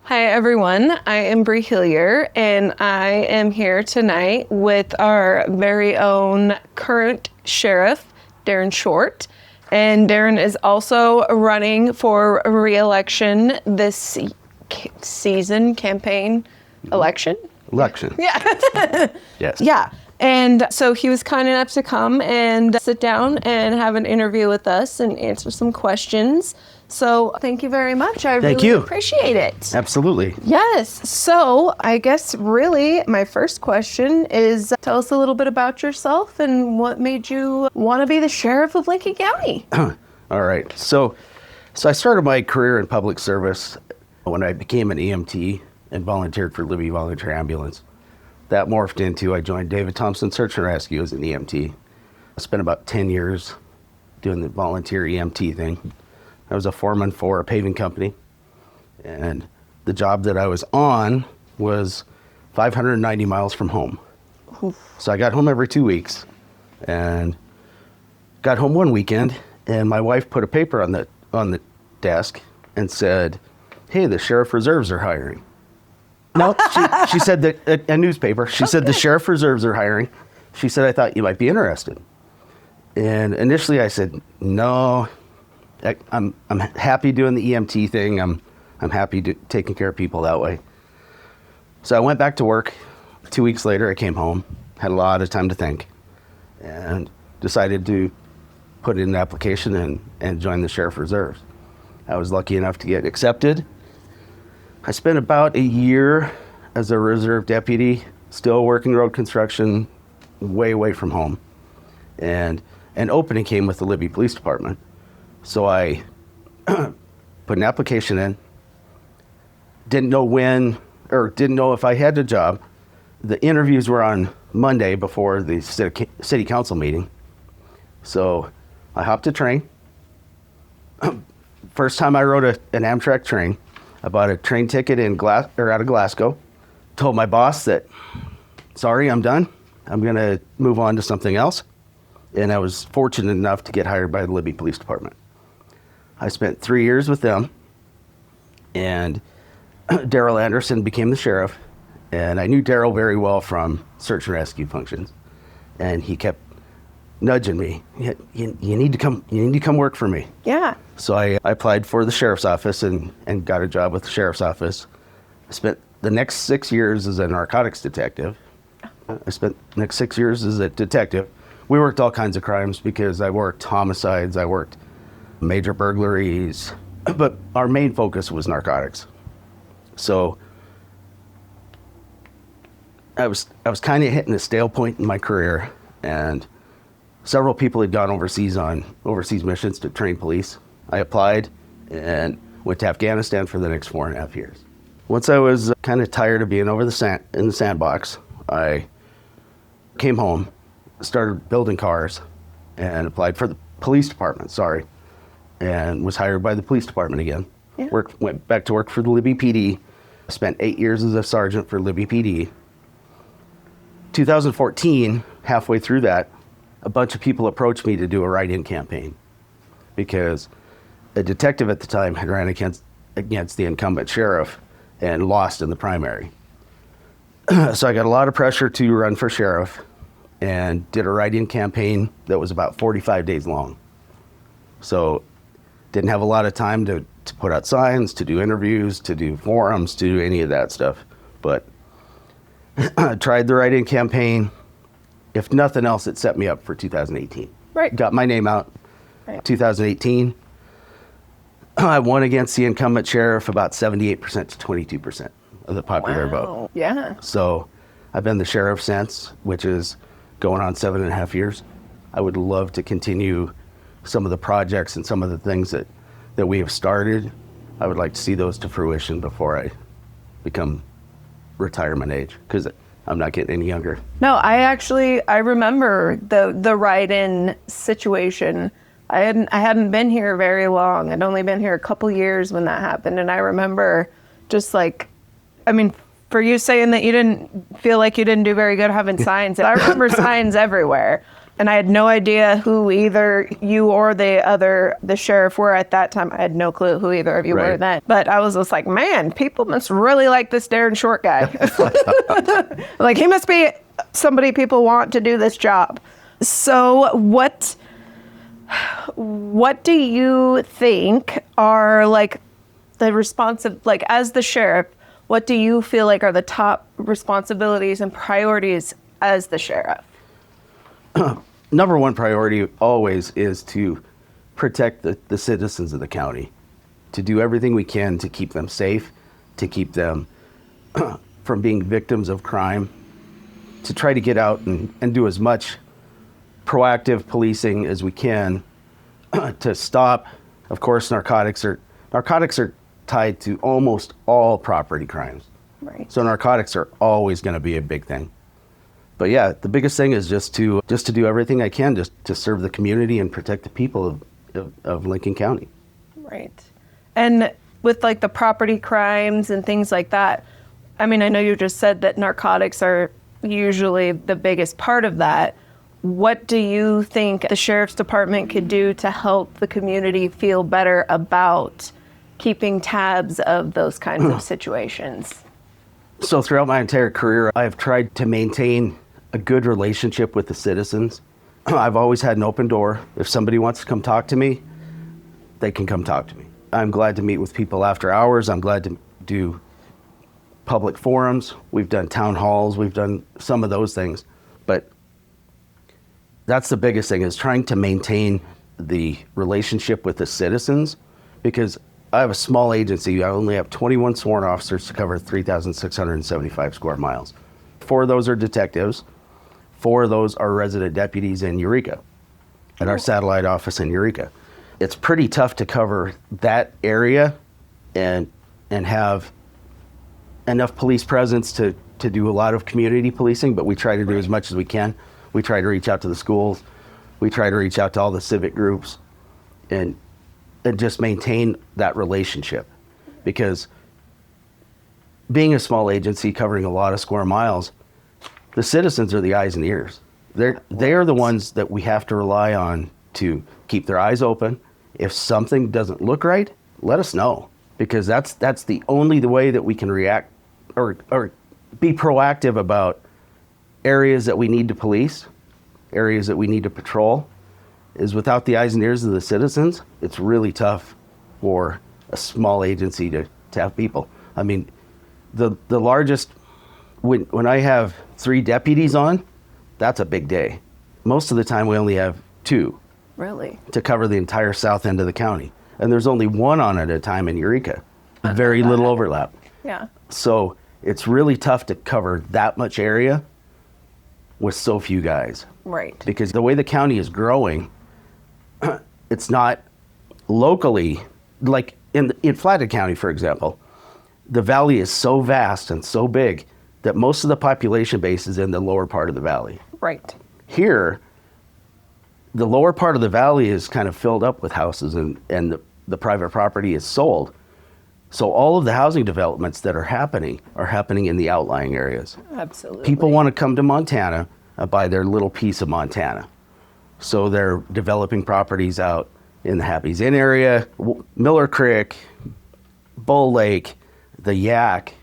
Hi everyone, I am Bri Hilyer and I am here tonight with our very own current sheriff, Darren Short. And Darren is also running for Reelection this campaign election. Yeah. Yes. Yeah. And so he was kind enough to come and sit down and have an interview with us and answer some questions. So thank you very much. I really appreciate it. Absolutely. Yes. So I guess really my first question is tell us a little bit about yourself and what made you want to be the sheriff of Lincoln County. All right. So I started my career in public service when I became an EMT and volunteered for Libby Volunteer Ambulance. That morphed into I joined David Thompson Search and Rescue as an EMT. I spent about 10 years doing the volunteer EMT thing. I was a foreman for a paving company, and the job that I was on was 590 miles from home. Oof. So I got home every 2 weeks, and got home one weekend, and my wife put a paper on the desk and said, "Hey, the sheriff reserves are hiring." No, she said that a newspaper. She said the sheriff reserves are hiring. She said, "I thought you might be interested." And initially I said, "No. I'm happy doing the EMT thing. I'm happy taking care of people that way." So I went back to work. 2 weeks later, I came home, had a lot of time to think, and decided to put in an application and join the Sheriff Reserves. I was lucky enough to get accepted. I spent about a year as a reserve deputy, still working road construction, way away from home. And an opening came with the Libby Police Department. So I put an application in, didn't know if I had the job. The interviews were on Monday before the city council meeting. So I hopped a train. First time I rode an Amtrak train. I bought a train ticket out of Glasgow. Told my boss that, sorry, I'm done. I'm gonna move on to something else. And I was fortunate enough to get hired by the Libby Police Department. I spent 3 years with them, and Darrell Anderson became the sheriff, and I knew Darrell very well from search and rescue functions, and he kept nudging me. You need to come work for me. Yeah. So I applied for the sheriff's office and got a job with the sheriff's office. I spent the next 6 years as a narcotics detective. I spent the next 6 years as a detective. We worked all kinds of crimes because I worked homicides, I worked major burglaries, but our main focus was narcotics. So I was kind of hitting a stale point in my career, and several people had gone overseas on overseas missions to train police. I applied and went to Afghanistan for the next 4.5 years. Once I was kind of tired of being in the sandbox, I came home, started building cars, and applied for the police department, and was hired by the police department again. Yeah. Went back to work for the Libby PD, spent 8 years as a sergeant for Libby PD. 2014, halfway through that, a bunch of people approached me to do a write-in campaign because a detective at the time had ran against the incumbent sheriff and lost in the primary. So I got a lot of pressure to run for sheriff and did a write-in campaign that was about 45 days long. So didn't have a lot of time to put out signs, to do interviews, to do forums, to do any of that stuff. But I tried the write-in campaign. If nothing else, it set me up for 2018. Right. Got my name out. Right. 2018. I won against the incumbent sheriff about 78% to 22% of the popular vote. Yeah. So I've been the sheriff since, which is going on 7.5 years. I would love to continue some of the projects and some of the things that we have started. I would like to see those to fruition before I become retirement age, because I'm not getting any younger. No, I remember the write-in situation. I hadn't been here very long. I'd only been here a couple years when that happened, and I remember just for you saying that you didn't feel like you didn't do very good having signs. I remember signs everywhere. And I had no idea who either you or the sheriff were at that time. I had no clue who either of you were then. But I was just like, man, people must really like this Darren Short guy. Like, he must be somebody people want to do this job. So what do you think are like the like as the sheriff, what do you feel like are the top responsibilities and priorities as the sheriff? Number one priority always is to protect the citizens of the county, to do everything we can to keep them safe, to keep them from being victims of crime, to try to get out and do as much proactive policing as we can to stop. Of course, narcotics are tied to almost all property crimes. Right. So narcotics are always going to be a big thing. But yeah, the biggest thing is just to do everything I can just to serve the community and protect the people of Lincoln County. Right. And with like the property crimes and things like that, I mean, I know you just said that narcotics are usually the biggest part of that. What do you think the sheriff's department could do to help the community feel better about keeping tabs of those kinds of situations? So throughout my entire career, I've tried to maintain a good relationship with the citizens. I've always had an open door. If somebody wants to come talk to me, they can come talk to me. I'm glad to meet with people after hours. I'm glad to do public forums. We've done town halls. We've done some of those things. But that's the biggest thing, is trying to maintain the relationship with the citizens, because I have a small agency. I only have 21 sworn officers to cover 3,675 square miles. 4 of those are detectives. 4 of those are resident deputies in Eureka, at our satellite office in Eureka. It's pretty tough to cover that area and have enough police presence to do a lot of community policing, but we try to do as much as we can. We try to reach out to the schools. We try to reach out to all the civic groups and just maintain that relationship, because being a small agency covering a lot of square miles, the citizens are the eyes and ears. They are the ones that we have to rely on to keep their eyes open. If something doesn't look right, let us know, because that's the only way that we can react or be proactive about areas that we need to police, areas that we need to patrol. Is without the eyes and ears of the citizens, it's really tough for a small agency to have people. I mean, the largest, when I have 3 deputies on, that's a big day. Most of the time we only have 2. Really? To cover the entire south end of the county. And there's only 1 on at a time in Eureka. Very little overlap. Yeah. So it's really tough to cover that much area with so few guys. Right. Because the way the county is growing, it's not locally, like in Flathead County, for example, the valley is so vast and so big that most of the population base is in the lower part of the valley. Right. Here, the lower part of the valley is kind of filled up with houses, and the private property is sold. So all of the housing developments that are happening in the outlying areas. Absolutely. People want to come to Montana and buy their little piece of Montana. So they're developing properties out in the Happy's Inn area, Miller Creek, Bull Lake, the Yak,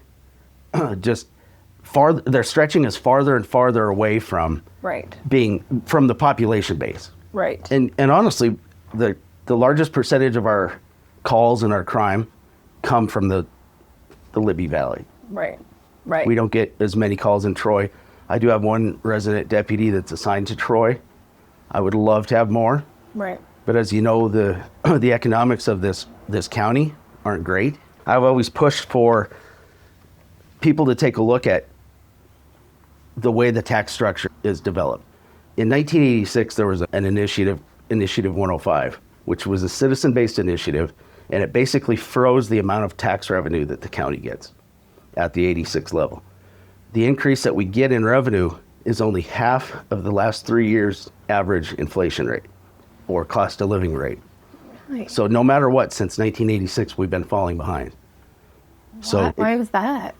just they're stretching us farther and farther away from being from the population base. Right. And honestly, the largest percentage of our calls and our crime come from the Libby Valley. Right. Right. We don't get as many calls in Troy. I do have 1 resident deputy that's assigned to Troy. I would love to have more. Right. But as you know, the economics of this county aren't great. I've always pushed for people to take a look at the way the tax structure is developed. In 1986, there was an initiative 105, which was a citizen-based initiative, and it basically froze the amount of tax revenue that the county gets at the 86 level. The increase that we get in revenue is only half of the last 3 years' average inflation rate or cost of living rate. Right. So no matter what, since 1986, we've been falling behind. So why was that?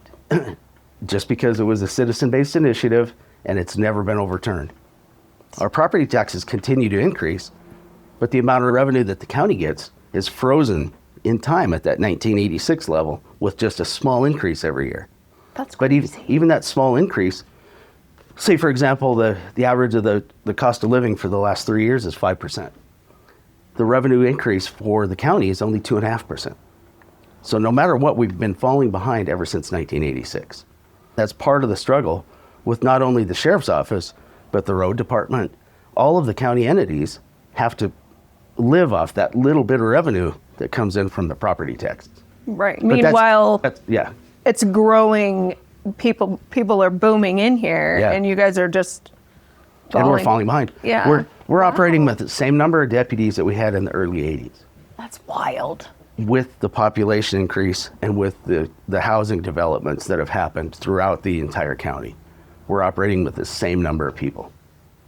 Just because it was a citizen-based initiative and it's never been overturned. Our property taxes continue to increase, but the amount of revenue that the county gets is frozen in time at that 1986 level with just a small increase every year. That's But crazy. even that small increase, say for example, the average of the cost of living for the last 3 years is 5%. The revenue increase for the county is only 2.5%. So no matter what, we've been falling behind ever since 1986. That's part of the struggle with not only the sheriff's office, but the road department. All of the county entities have to live off that little bit of revenue that comes in from the property taxes. Right. But Meanwhile, yeah. it's growing. People are booming in here, Yeah. and you guys are just And we're falling behind. Yeah. We're operating with the same number of deputies that we had in the early 80s. That's wild. With the population increase and with the housing developments that have happened throughout the entire county, we're operating with the same number of people.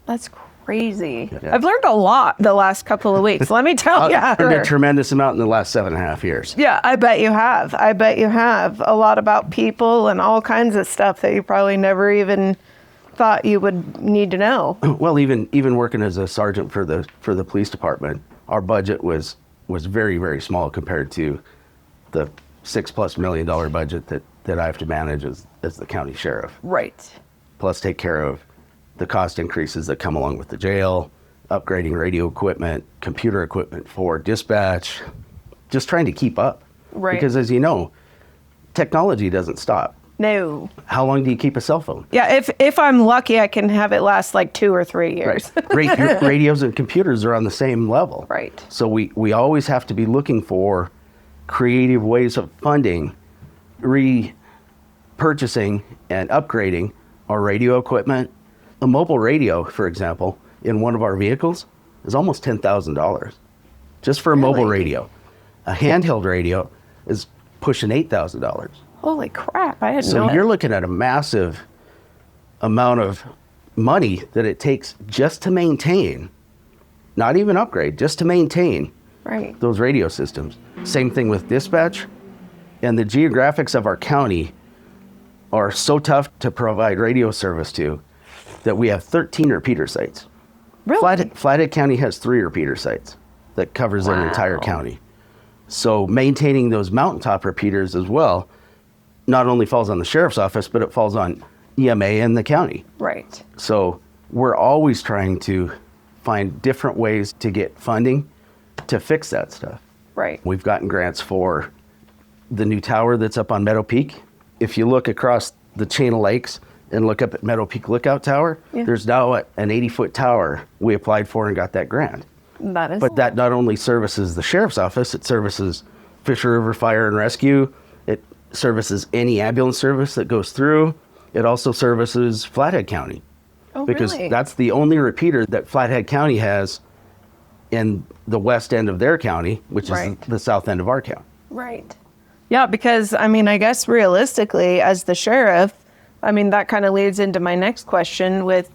That's crazy. Yeah. I've learned a lot the last couple of weeks. Let me tell you. I've learned a tremendous amount in the last 7.5 years. Yeah, I bet you have. I bet you have a lot about people and all kinds of stuff that you probably never even thought you would need to know. Well, even working as a sergeant for the police department, our budget was very, very small compared to the $6+ million budget that I have to manage as the county sheriff. Right. Plus take care of the cost increases that come along with the jail, upgrading radio equipment, computer equipment for dispatch, just trying to keep up. Right. Because as you know, technology doesn't stop. No. How long do you keep a cell phone? Yeah, if I'm lucky, I can have it last like 2 or 3 years. Right. Radios and computers are on the same level. Right. So we always have to be looking for creative ways of funding, repurchasing and upgrading our radio equipment. A mobile radio, for example, in one of our vehicles is almost $10,000 just for a mobile radio. A handheld radio is pushing $8,000. Holy crap, I didn't So know you're that. looking at a massive amount of money that it takes just to maintain, not even upgrade, just to maintain Right. those radio systems. Same thing with dispatch. And the geographics of our county are so tough to provide radio service to that we have 13 repeater sites. Really? Flathead County has 3 repeater sites that covers their entire Wow. county. So maintaining those mountaintop repeaters as well not only falls on the sheriff's office, but it falls on EMA and the county. Right. So we're always trying to find different ways to get funding to fix that stuff. Right. We've gotten grants for the new tower that's up on Meadow Peak. If you look across the chain of lakes and look up at Meadow Peak Lookout Tower, Yeah. there's now an 80-foot tower we applied for and got that grant. That is. But that not only services the sheriff's office, it services Fisher River Fire and Rescue. It services any ambulance service that goes through. It also services Flathead County. Oh, Because really? that's the only repeater that Flathead County has in the west end of their county, which Right. is the south end of our county. Right. Yeah, because I mean, I guess realistically, as the sheriff, I mean, that kind of leads into my next question with,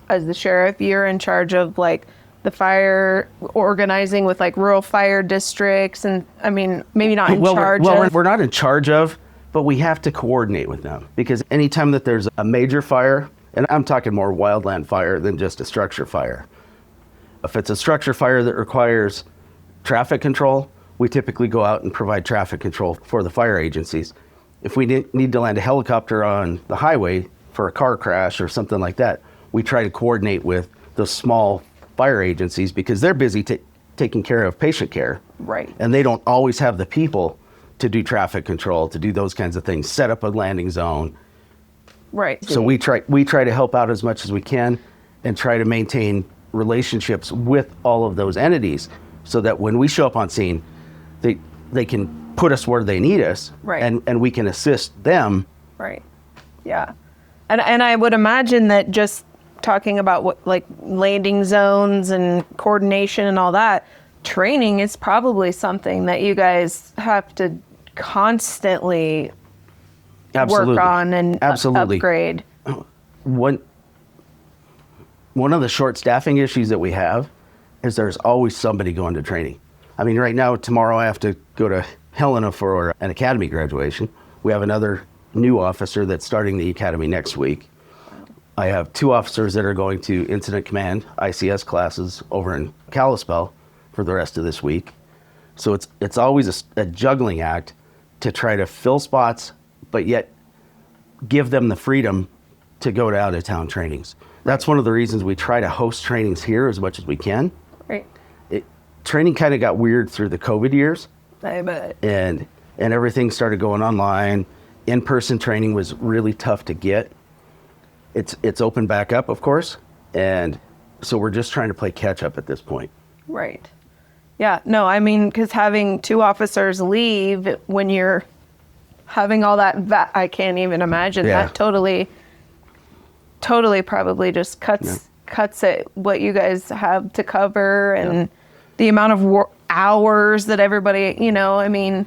as the sheriff, you're in charge of like the fire organizing with like rural fire districts. And I mean, maybe not in charge of. We're not in charge of, but we have to coordinate with them because anytime that there's a major fire, and I'm talking more wildland fire than just a structure fire. If it's a structure fire that requires traffic control, we typically go out and provide traffic control for the fire agencies. If we need to land a helicopter on the highway for a car crash or something like that, we try to coordinate with the small fire agencies because they're busy taking care of patient care. Right. And they don't always have the people to do traffic control, to do those kinds of things, set up a landing zone. Right. So we try to help out as much as we can and try to maintain relationships with all of those entities so that when we show up on scene, they can put us where they need us, Right. and we can assist them. Right. Yeah. And I would imagine that just talking about what like landing zones and coordination and all that, training is probably something that you guys have to constantly Absolutely. work on and Absolutely. upgrade. One of the short staffing issues that we have is there's always somebody going to training. I mean, right now, tomorrow I have to go to Helena for an academy graduation. We have another new officer that's starting the academy next week. I have 2 officers that are going to Incident Command ICS classes over in Kalispell for the rest of this week. So it's always a juggling act to try to fill spots, but yet give them the freedom to go to out-of-town trainings. That's one of the reasons we try to host trainings here as much as we can. Right. Training kind of got weird through the COVID years. I bet. And everything started going online. In-person training was really tough to get. It's opened back up, of course, and so we're just trying to play catch up at this point. Right. Yeah. No, I mean, because having 2 officers leave when you're having all that, I can't even imagine. Yeah. That totally probably just cuts at what you guys have to cover and the amount of hours that everybody, I mean,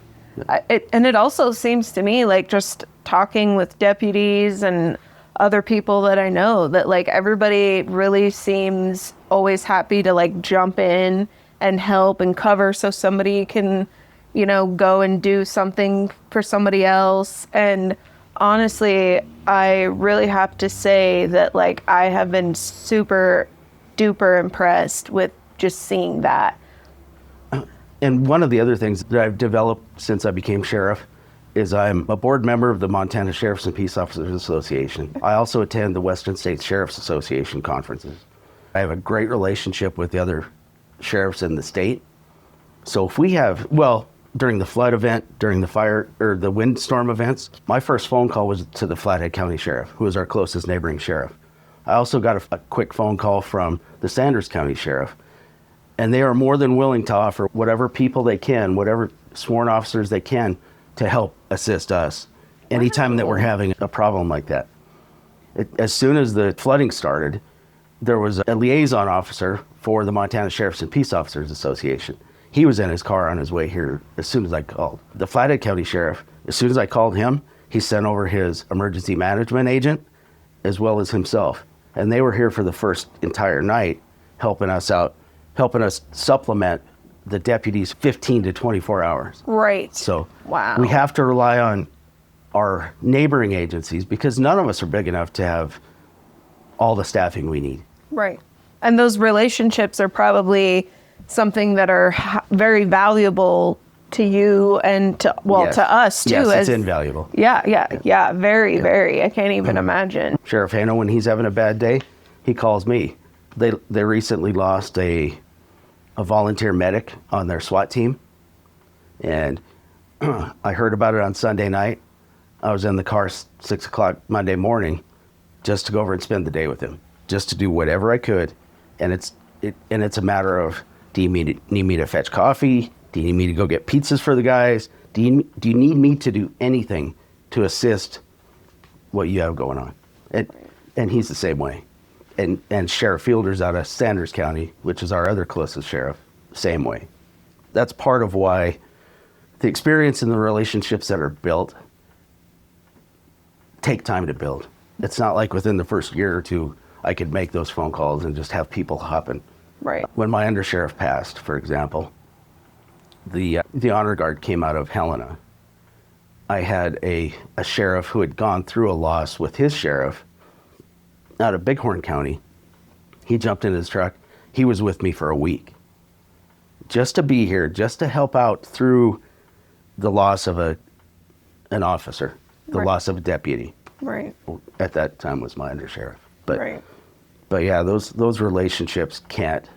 and it also seems to me like just talking with deputies and other people that I know that like everybody really seems always happy to like jump in and help and cover so somebody can, go and do something for somebody else. And honestly, I really have to say that like I have been super duper impressed with just seeing that. And one of the other things that I've developed since I became sheriff is I'm a board member of the Montana Sheriffs and Peace Officers Association. I also attend the Western States Sheriffs Association conferences. I have a great relationship with the other sheriffs in the state. So if we have, during the flood event, during the fire or the windstorm events, my first phone call was to the Flathead County Sheriff, who is our closest neighboring sheriff. I also got a quick phone call from the Sanders County Sheriff, and they are more than willing to offer whatever people they can, whatever sworn officers they can, to help assist us anytime that we're having a problem like that. As soon as the flooding started, there was a liaison officer for the Montana Sheriffs and Peace Officers Association. He was in his car on his way here as soon as I called. The Flathead County Sheriff, as soon as I called him, he sent over his emergency management agent as well as himself. And they were here for the first entire night helping us out, helping us supplement the deputies 15 to 24 hours. Right. So wow. We have to rely on our neighboring agencies because none of us are big enough to have all the staffing we need. Right. And those relationships are probably something that are very valuable to you and to us too. Yes, it's invaluable. Yeah. Very. I can't even imagine. Sheriff Hano, when he's having a bad day, he calls me. They recently lost a volunteer medic on their SWAT team. And I heard about it on Sunday night. I was in the car 6 o'clock Monday morning just to go over and spend the day with him, just to do whatever I could. And it's a matter of, do you need me to fetch coffee? Do you need me to go get pizzas for the guys? Do you need me to do anything to assist what you have going on? And he's the same way. And Sheriff Fielder's out of Sanders County, which is our other closest sheriff, same way. That's part of why the experience and the relationships that are built take time to build. It's not like within the first year or two, I could make those phone calls and just have people hopping. Right. When my undersheriff passed, for example, the honor guard came out of Helena. I had a sheriff who had gone through a loss with his sheriff out of Bighorn County. He jumped in his truck. He was with me for a week just to be here, just to help out through the loss of an officer, the loss of a deputy. Right. At that time was my undersheriff. Right. But yeah, those relationships can't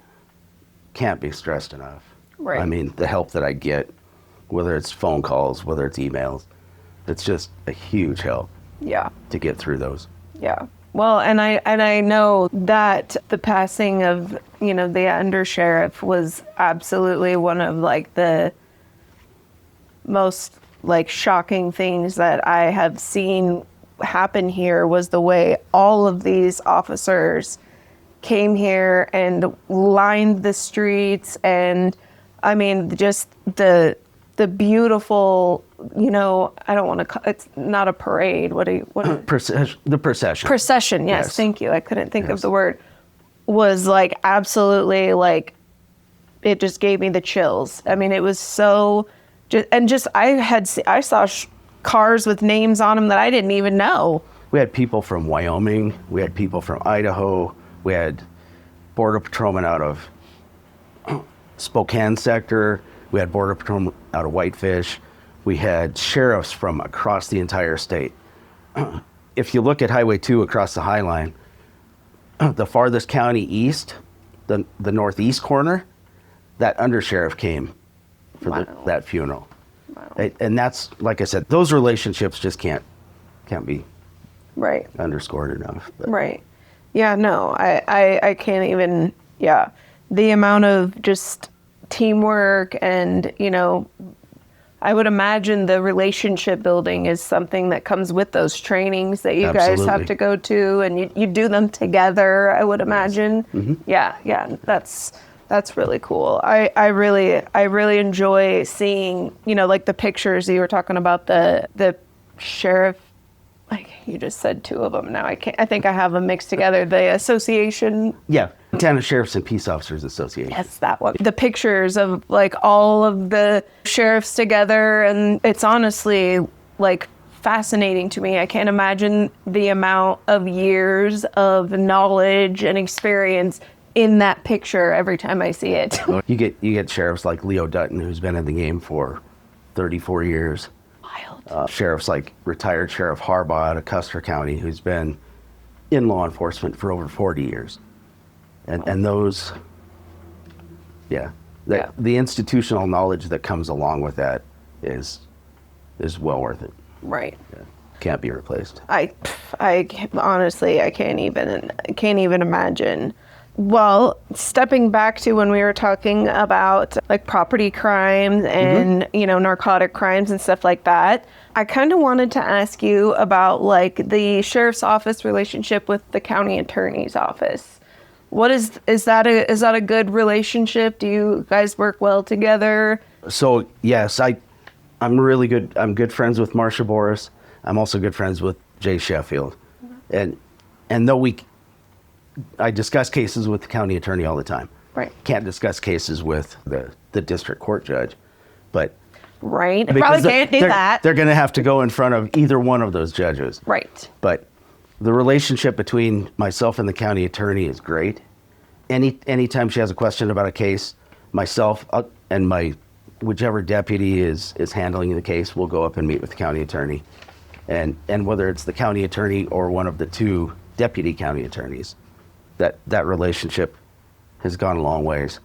be stressed enough. Right. I mean, the help that I get, whether it's phone calls, whether it's emails, it's just a huge help. Yeah. To get through those. Yeah. Well, and I know that the passing of, the undersheriff was absolutely one of like the most like shocking things that I have seen happen here was the way all of these officers came here and lined the streets, and I mean just the beautiful, I don't want to, it's not a parade. The procession. Procession, yes. Thank you. I couldn't think of the word. Was like absolutely like, it just gave me the chills. I mean, it was so, I saw cars with names on them that I didn't even know. We had people from Wyoming, we had people from Idaho, we had Border Patrolmen out of Spokane sector, we had Border Patrolmen out of Whitefish, we had sheriffs from across the entire state. If you look at Highway 2 across the High Line, the farthest county east, the northeast corner, that undersheriff came for that funeral. Wow. And that's, like I said, those relationships just can't be right underscored enough. But. Right. Yeah, no, I can't even, the amount of just teamwork and, I would imagine the relationship building is something that comes with those trainings that you guys have to go to, and you do them together, I would imagine. Yes. Mm-hmm. Yeah, that's really cool. I really enjoy seeing, like the pictures you were talking about, the sheriff, like you just said two of them now. I think I have them mixed together. The association. Yeah, Montana Sheriffs and Peace Officers Association. Yes, that one. The pictures of like all of the sheriffs together, and it's honestly like fascinating to me. I can't imagine the amount of years of knowledge and experience in that picture every time I see it. You get sheriffs like Leo Dutton, who's been in the game for 34 years. Sheriffs like retired Sheriff Harbaugh out of Custer County, who's been in law enforcement for over 40 years. And those, the institutional knowledge that comes along with that is well worth it. Right. Yeah. Can't be replaced. I honestly, I can't even imagine. Well, stepping back to when we were talking about like property crimes and, narcotic crimes and stuff like that, I kind of wanted to ask you about like the sheriff's office relationship with the county attorney's office. What is that a good relationship? Do you guys work well together? So, yes, I'm really good. I'm good friends with Marcia Boris. I'm also good friends with Jay Sheffield. Mm-hmm. And though I discuss cases with the county attorney all the time. Right. Can't discuss cases with the district court judge, but right. Probably can't do that. They're going to have to go in front of either one of those judges. Right. But the relationship between myself and the county attorney is great. Anytime she has a question about a case, myself and whichever deputy is handling the case, will go up and meet with the county attorney, and whether it's the county attorney or one of the two deputy county attorneys. That relationship has gone a long ways.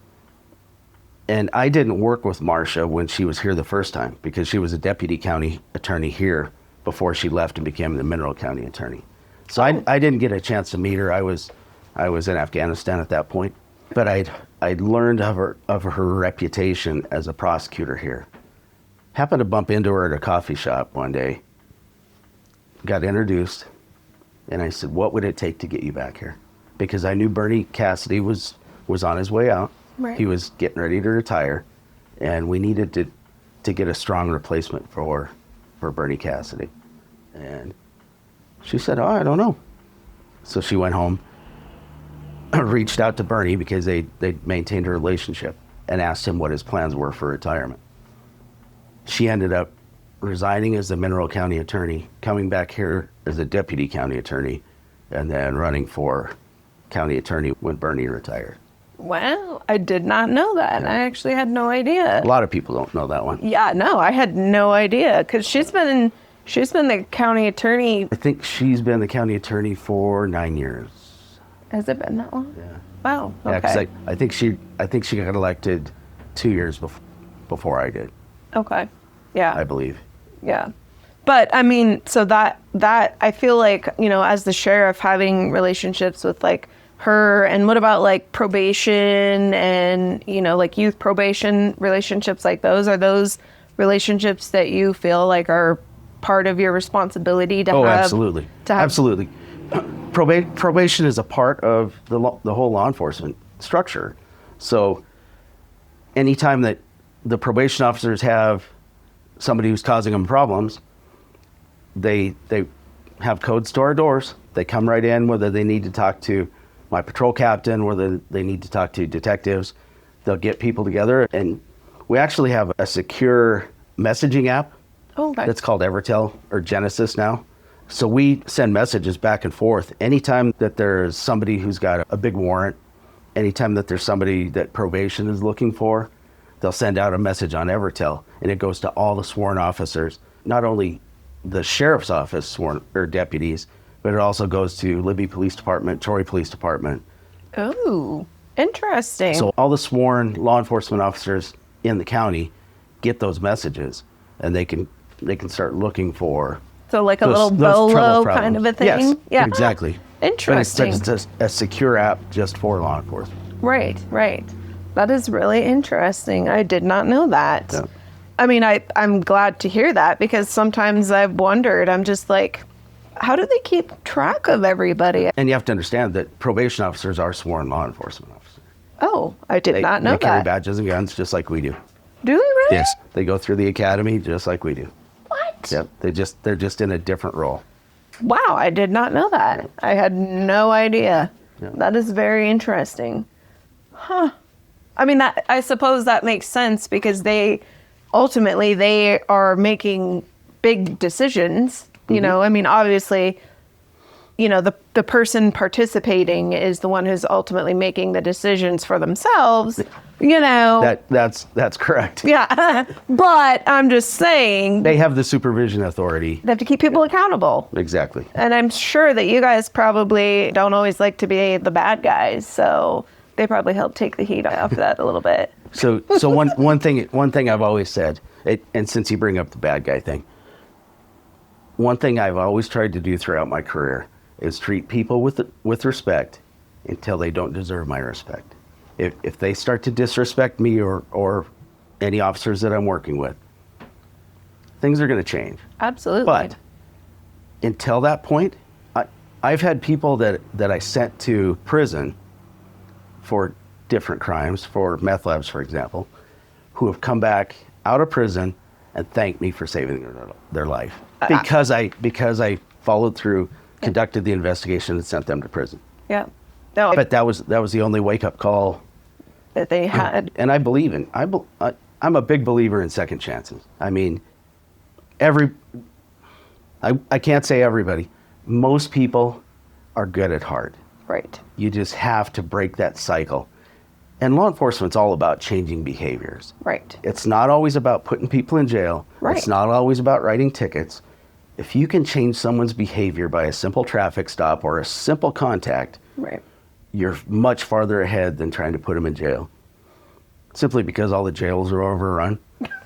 And I didn't work with Marcia when she was here the first time, because she was a deputy county attorney here before she left and became the Mineral County attorney. So I didn't get a chance to meet her. I was in Afghanistan at that point, but I'd learned of her reputation as a prosecutor here. Happened to bump into her at a coffee shop one day. Got introduced, and I said, "What would it take to get you back here?" Because I knew Bernie Cassidy was on his way out. Right. He was getting ready to retire, and we needed to get a strong replacement for Bernie Cassidy. And she said, "Oh, I don't know." So she went home, reached out to Bernie because they maintained a relationship, and asked him what his plans were for retirement. She ended up resigning as the Mineral County attorney, coming back here as a deputy county attorney, and then running for county attorney when Bernie retired. Wow, I did not know that. Yeah. I actually had no idea. A lot of people don't know that one. Yeah, no, I had no idea, because she's been the county attorney. I think she's been the county attorney for 9 years. Has it been that long? Yeah. Wow. Okay. Yeah, 'cause I think she got elected 2 years before I did. Okay. Yeah. I believe. Yeah. But I mean, so that I feel like, as the sheriff, having relationships with like her, and what about like probation and, like youth probation relationships, like those, are those relationships that you feel like are part of your responsibility to have? Oh, absolutely. Absolutely. Probation is a part of the whole law enforcement structure. So anytime that the probation officers have somebody who's causing them problems, they have codes to our doors. They come right in, whether they need to talk to my patrol captain, whether they need to talk to detectives. They'll get people together, and we actually have a secure messaging app. Okay. That's called Evertel, or Genesis now. So we send messages back and forth. Anytime that there's somebody who's got a big warrant, anytime that there's somebody that probation is looking for, they'll send out a message on Evertel, and it goes to all the sworn officers, not only the sheriff's office sworn or deputies, but it also goes to Libby Police Department, Troy Police Department. Oh, interesting. So all the sworn law enforcement officers in the county get those messages, and they can start looking for So like a those little trouble BOLO problems. kind of a thing? Yes, Yeah. exactly. Interesting. But it's just a secure app just for law enforcement. Right. That is really interesting. I did not know that. Yeah. I mean, I'm glad to hear that, because sometimes I've wondered, I'm just like, how do they keep track of everybody? And you have to understand that probation officers are sworn law enforcement officers. Oh, I did not know They carry that. badges and guns just like we do. Do they really? Yes, they go through the academy just like we do. What? Yep, they're just in a different role. Wow, I did not know that. I had no idea. Yeah. That is very interesting. Huh. I mean, I suppose that makes sense, because they are making big decisions. You know, I mean, obviously, you know, the person participating is the one who's ultimately making the decisions for themselves. You know. That's correct. Yeah. But I'm just saying, They have the supervision authority. they have to keep people accountable. Exactly. And I'm sure that you guys probably don't always like to be the bad guys, so they probably help take the heat off that a little bit. So one thing I've always said, and since you bring up the bad guy thing, one thing I've always tried to do throughout my career is treat people with respect until they don't deserve my respect. If they start to disrespect me or any officers that I'm working with, things are going to change. Absolutely. But until that point, I've had people that I sent to prison for different crimes, for meth labs, for example, who have come back out of prison and thanked me for saving their life because I followed through, conducted the investigation, and sent them to prison. Yeah. No, But that was the only wake up call that they had. And I believe in. I'm a big believer in second chances. I mean, I can't say everybody. Most people are good at heart. Right. You just have to break that cycle. And law enforcement's all about changing behaviors. Right. It's not always about putting people in jail. Right. It's not always about writing tickets. If you can change someone's behavior by a simple traffic stop or a simple contact, Right. you're much farther ahead than trying to put them in jail. Simply because all the jails are overrun.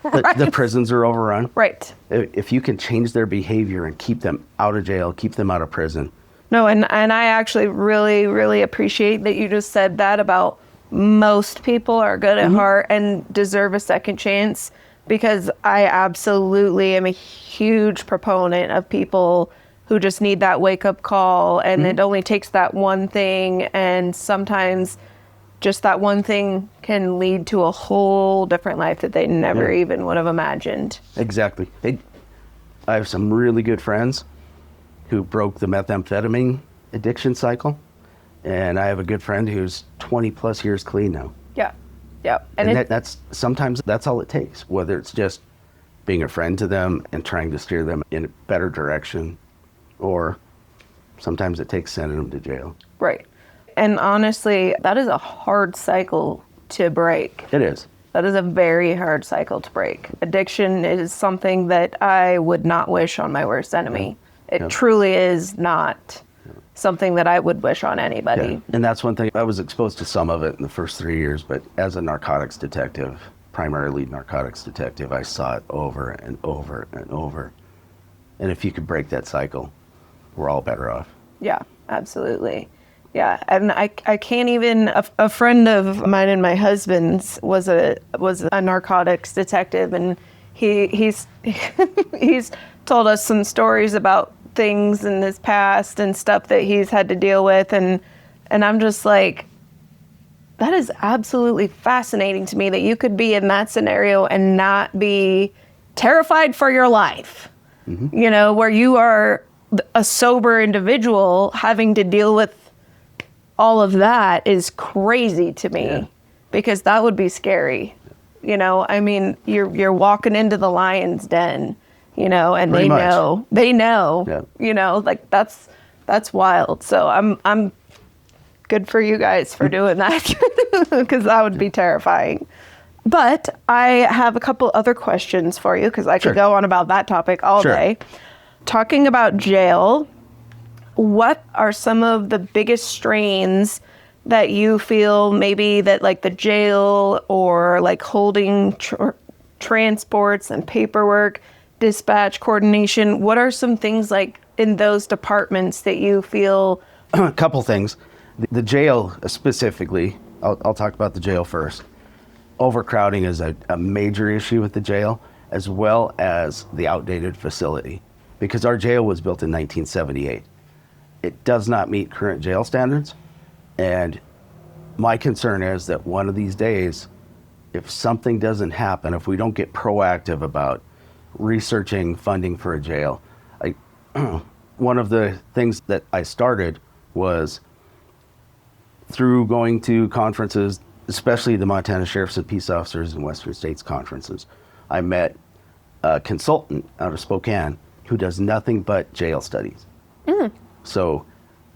Right. The prisons are overrun. Right. If you can change their behavior and keep them out of jail, keep them out of prison. No, and I actually really, really appreciate that you just said that about most people are good at heart and deserve a second chance, because I absolutely am a huge proponent of people who just need that wake-up call, and it only takes that one thing, and sometimes just that one thing can lead to a whole different life that they never even would have imagined. Exactly. I have some really good friends who broke the methamphetamine addiction cycle, and I have a good friend who's 20 plus years clean now. Yeah. Yeah. And that's sometimes that's all it takes, whether it's just being a friend to them and trying to steer them in a better direction, or sometimes it takes sending them to jail. Right. And honestly, that is a hard cycle to break. It is. That is a very hard cycle to break. Addiction is something that I would not wish on my worst enemy. It truly is not something that I would wish on anybody. Yeah. And that's one thing. I was exposed to some of it in the first 3 years, but as a narcotics detective, primarily narcotics detective, I saw it over and over and over. And if you could break that cycle, we're all better off. Yeah, absolutely. Yeah, and I can't even. A friend of mine and my husband's was a narcotics detective, and he's told us some stories about things in his past and stuff that he's had to deal with, and I'm just like, that is absolutely fascinating to me that you could be in that scenario and not be terrified for your life. Mm-hmm. You know, where you are a sober individual having to deal with all of that is crazy to me, because that would be scary. You know, I mean, you're walking into the lion's den, you know, and Pretty much. they know, Yeah. you know, like that's wild. So I'm good for you guys for doing that because that would be terrifying. But I have a couple other questions for you because I Sure. could go on about that topic all Sure. day. Talking about jail, what are some of the biggest strains that you feel maybe that like the jail or like holding transports and paperwork, dispatch coordination, what are some things like in those departments that you feel? A couple things. The jail specifically, I'll talk about the jail first. Overcrowding is a major issue with the jail, as well as the outdated facility, because our jail was built in 1978. It does not meet current jail standards, and my concern is that one of these days, if something doesn't happen, if we don't get proactive about researching funding for a jail, one of the things that I started was through going to conferences, especially the Montana Sheriffs and Peace Officers in Western States conferences. I met a consultant out of Spokane who does nothing but jail studies. So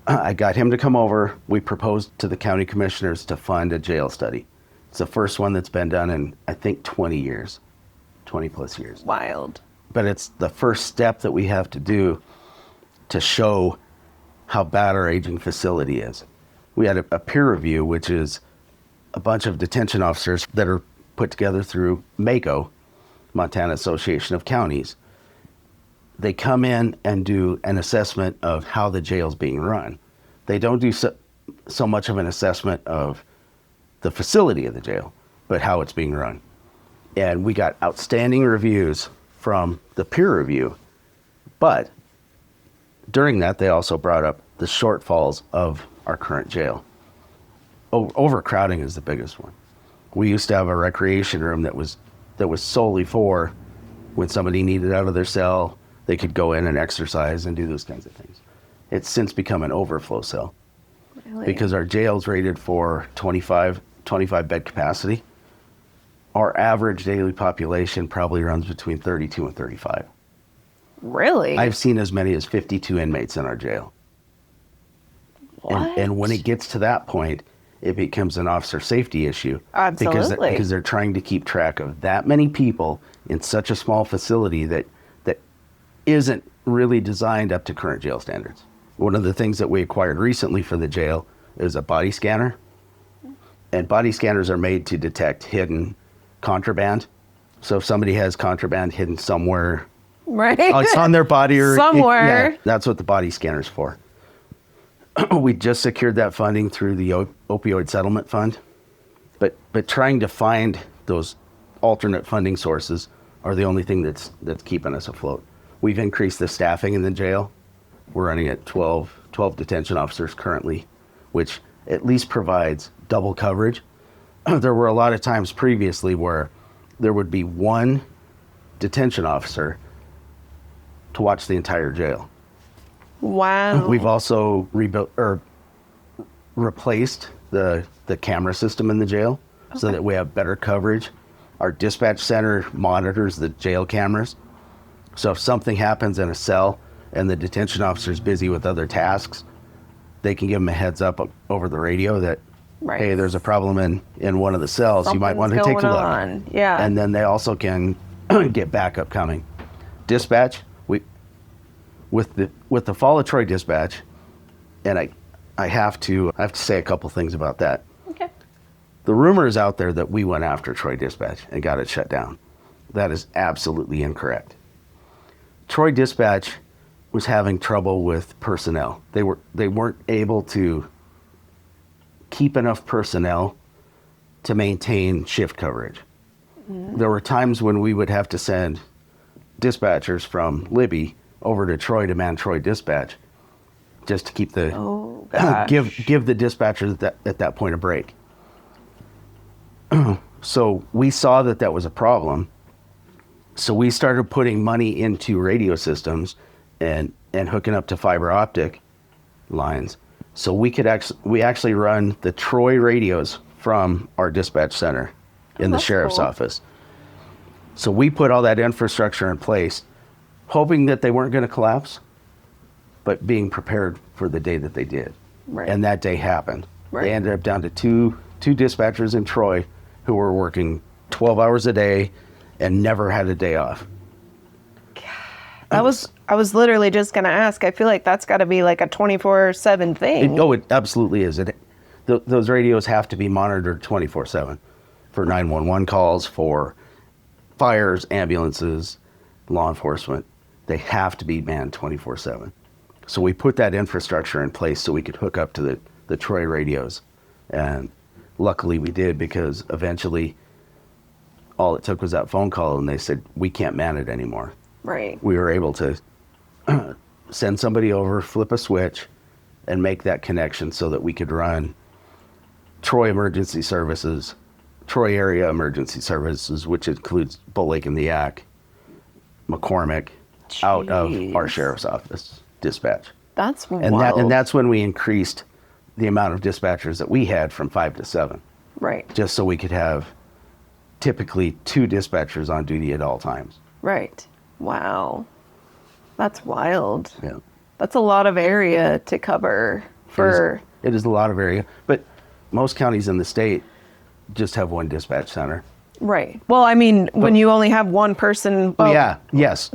I got him to come over. We proposed to the county commissioners to fund a jail study. It's the first one that's been done in, I think, 20 years, 20 plus years. Wild. But it's the first step that we have to do to show how bad our aging facility is. We had a peer review, which is a bunch of detention officers that are put together through MACO, Montana Association of Counties. They come in and do an assessment of how the jail's being run. They don't do so much of an assessment of the facility of the jail, but how it's being run. And we got outstanding reviews from the peer review. But during that, they also brought up the shortfalls of our current jail. Overcrowding is the biggest one. We used to have a recreation room that was solely for when somebody needed out of their cell, they could go in and exercise and do those kinds of things. It's since become an overflow cell. Really? Because our jail's rated for 25 bed capacity. Our average daily population probably runs between 32 and 35. Really? I've seen as many as 52 inmates in our jail. What? And when it gets to that point, it becomes an officer safety issue. Absolutely. Because they're trying to keep track of that many people in such a small facility that isn't really designed up to current jail standards. One of the things that we acquired recently for the jail is a body scanner. And body scanners are made to detect hidden contraband. So if somebody has contraband hidden somewhere, right? it's on their body or somewhere. That's what the body scanner's for. We just secured that funding through the opioid settlement fund, but trying to find those alternate funding sources are the only thing that's keeping us afloat. We've increased the staffing in the jail. We're running at 12 detention officers currently, which at least provides double coverage. There were a lot of times previously where there would be one detention officer to watch the entire jail. Wow. We've also rebuilt or replaced the camera system in the jail so that we have better coverage. Our dispatch center monitors the jail cameras. So if something happens in a cell and the detention officer is busy with other tasks, they can give them a heads up over the radio that, Right. hey, there's a problem in one of the cells. You might want to take a look. On. Yeah. And then they also can get backup coming. Dispatch, with the fall of Troy dispatch, and I have to say a couple things about that. Okay. The rumor is out there that we went after Troy dispatch and got it shut down. That is absolutely incorrect. Troy dispatch was having trouble with personnel. They weren't able to keep enough personnel to maintain shift coverage. Mm-hmm. There were times when we would have to send dispatchers from Libby over to Troy to man Troy dispatch, just to keep the give the dispatchers at that point a break. So we saw that was a problem. So we started putting money into radio systems and hooking up to fiber optic lines. So we actually run the Troy radios from our dispatch center in the sheriff's office. So we put all that infrastructure in place hoping that they weren't going to collapse, but being prepared for the day that they did. Right. And that day happened. Right. They ended up down to two dispatchers in Troy who were working 12 hours a day and never had a day off. I was literally just going to ask. I feel like that's got to be like a 24/7 thing. It absolutely is. Those radios have to be monitored 24/7 for 911 calls, for fires, ambulances, law enforcement. They have to be manned 24/7. So we put that infrastructure in place so we could hook up to the Troy radios. And luckily we did, because eventually all it took was that phone call and they said, we can't man it anymore. Right. We were able to send somebody over, flip a switch, and make that connection so that we could run Troy Emergency Services, Troy Area Emergency Services, which includes Bull Lake and the Yak, McCormick, out of our sheriff's office dispatch. That's wild. And that's when we increased the amount of dispatchers that we had from 5 to 7. Right. Just so we could have typically 2 dispatchers on duty at all times. Right. Wow. That's wild. Yeah. That's a lot of area to cover for... It is a lot of area, but most counties in the state just have one dispatch center. Right. Well, I mean, when you only have one person... Well, Yeah, yes.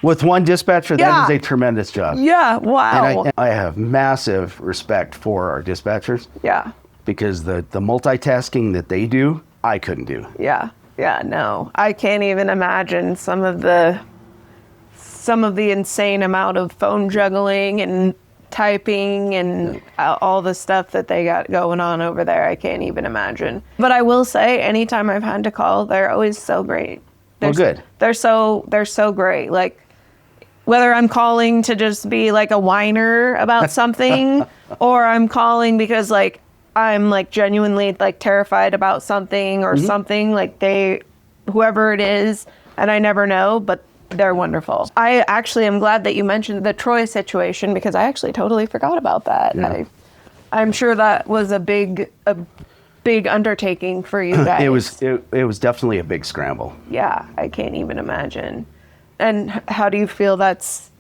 With one dispatcher, that is a tremendous job. Yeah, wow. And I have massive respect for our dispatchers. Yeah. Because the multitasking that they do, I couldn't do. Yeah. Yeah, no. I can't even imagine some of the insane amount of phone juggling and typing and all the stuff that they got going on over there. I can't even imagine. But I will say, anytime I've had to call, they're always so great. Good. They're so great. Like, whether I'm calling to just be like a whiner about something, or I'm calling because like I'm like genuinely like terrified about something or something, like whoever it is, and I never know, but they're wonderful. I actually am glad that you mentioned the Troy situation, because I actually totally forgot about that. Yeah. I'm sure that was a big undertaking for you guys. It was definitely a big scramble. Yeah, I can't even imagine. And how do you feel that's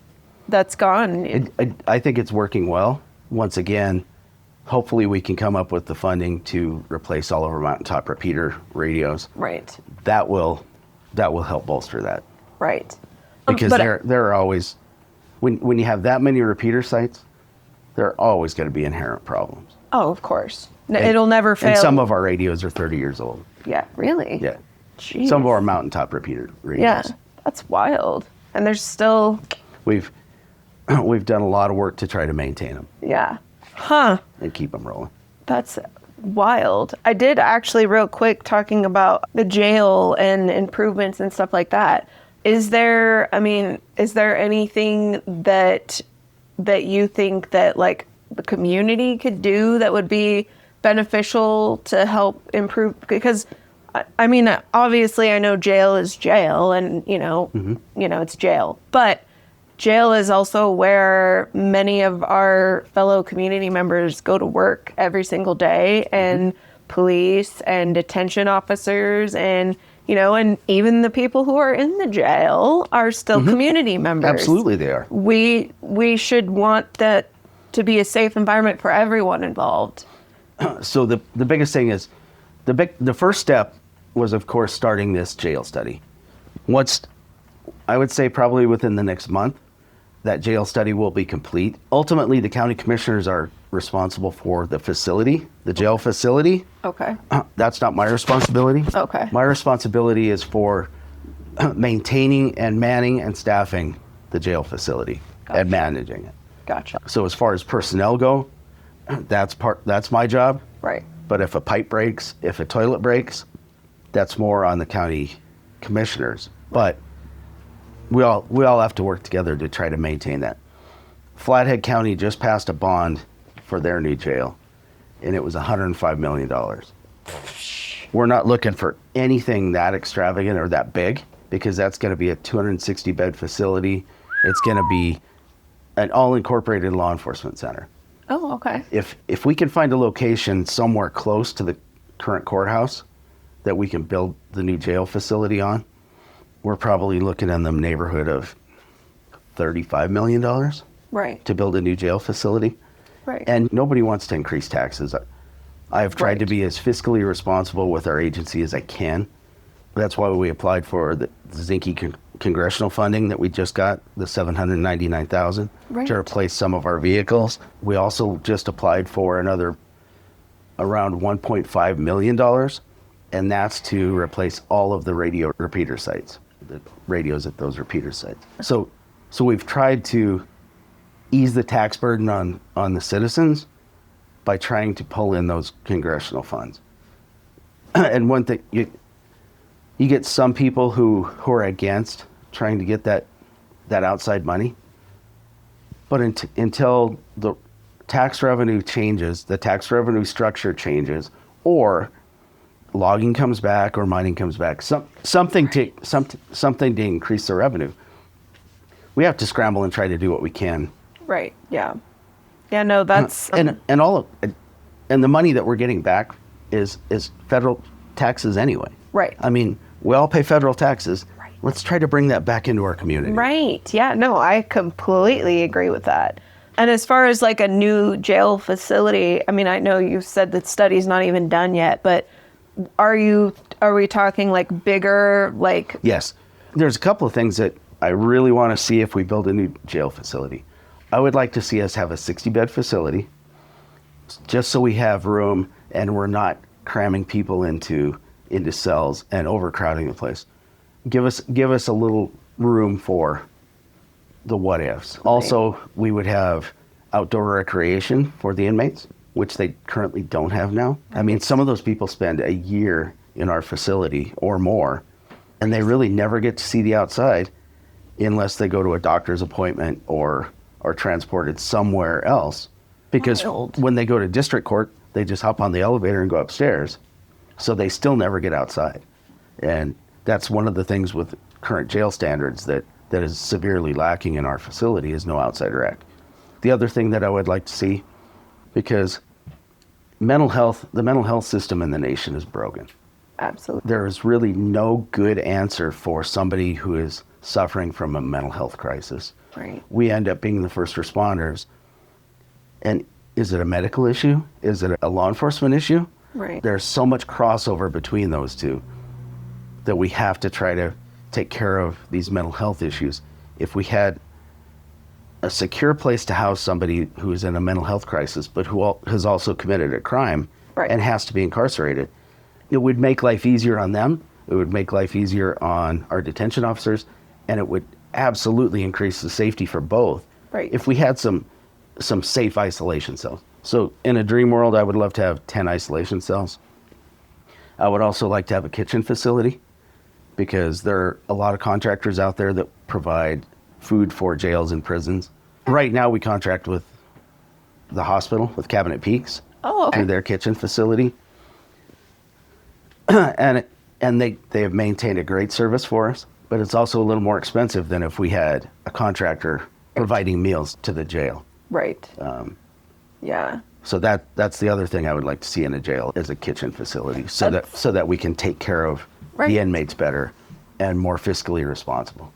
gone? I think it's working well. Once again, hopefully we can come up with the funding to replace all of our mountaintop repeater radios. Right. That will help bolster that. Right. Because there are always, when you have that many repeater sites, there are always going to be inherent problems. Oh, of course. It'll never fail. And some of our radios are 30 years old. Yeah, really? Yeah. Jeez. Some of our mountaintop repeater radios. Yeah, that's wild. And there's still... We've done a lot of work to try to maintain them. Yeah. Huh. And keep them rolling. That's wild. I did actually, real quick, talking about the jail and improvements and stuff like that. Is there anything that you think that like the community could do that would be beneficial to help improve? Because I mean, obviously I know jail is jail, and it's jail, but jail is also where many of our fellow community members go to work every single day, and police and detention officers and and even the people who are in the jail are still community members. Absolutely, they are. We should want that to be a safe environment for everyone involved. So the biggest thing is, the first step was, of course, starting this jail study. I would say probably within the next month, that jail study will be complete. Ultimately, the county commissioners are responsible for the facility, the jail facility. Okay. That's not my responsibility. Okay. My responsibility is for maintaining and manning and staffing the jail facility. Gotcha. And managing it. Gotcha. So as far as personnel go, that's my job. Right. But if a pipe breaks, if a toilet breaks, that's more on the county commissioners. But we all have to work together to try to maintain that. Flathead County just passed a bond for their new jail, and it was $105 million. We're not looking for anything that extravagant or that big, because that's going to be a 260-bed facility. It's going to be an all-incorporated law enforcement center. Oh, okay. If we can find a location somewhere close to the current courthouse that we can build the new jail facility on, we're probably looking in the neighborhood of $35 million Right. to build a new jail facility. Right. And nobody wants to increase taxes. I've tried to Right. be as fiscally responsible with our agency as I can. That's why we applied for the Zinke congressional funding that we just got, the $799,000 Right. to replace some of our vehicles. We also just applied for another around $1.5 million, and that's to replace all of the radio repeater sites, the radios at those repeater sites. So we've tried to ease the tax burden on the citizens by trying to pull in those congressional funds. And one thing, you get some people who are against trying to get that outside money, but until the tax revenue changes, the tax revenue structure changes, or logging comes back or mining comes back, something to increase the revenue, we have to scramble and try to do what we can. Right. Yeah. Yeah. No, that's and the money that we're getting back is federal taxes anyway. right. I mean, we all pay federal taxes. Right. Let's try to bring that back into our community. Right. Yeah. No, I completely agree with that. And as far as like a new jail facility, I mean, I know you said that study's not even done yet, but are we talking like bigger, like? Yes. There's a couple of things that I really want to see if we build a new jail facility. I would like to see us have a 60-bed facility, just so we have room and we're not cramming people into cells and overcrowding the place. Give us a little room for the what ifs. Right. Also, we would have outdoor recreation for the inmates, which they currently don't have now. I mean, some of those people spend a year in our facility or more, and they really never get to see the outside unless they go to a doctor's appointment or are transported somewhere else. Because when they go to district court, they just hop on the elevator and go upstairs. So they still never get outside. And that's one of the things with current jail standards that is severely lacking in our facility is no outside rec. The other thing that I would like to see, because the mental health system in the nation is broken. Absolutely. There is really no good answer for somebody who is suffering from a mental health crisis. Right. We end up being the first responders. And is it a medical issue? Is it a law enforcement issue? Right. There's so much crossover between those two that we have to try to take care of these mental health issues. If we had a secure place to house somebody who is in a mental health crisis, but who has also committed a crime Right. and has to be incarcerated, it would make life easier on them. It would make life easier on our detention officers, and it would absolutely increase the safety for both. Right. If we had some safe isolation cells. So in a dream world, I would love to have 10 isolation cells. I would also like to have a kitchen facility, because there are a lot of contractors out there that provide food for jails and prisons. Right now we contract with the hospital, with Cabinet Peaks, Okay. through their kitchen facility. and they have maintained a great service for us, but it's also a little more expensive than if we had a contractor providing meals to the jail. Right. Yeah. So that's the other thing I would like to see in a jail, is a kitchen facility, so that we can take care of Right. the inmates better and more fiscally responsible.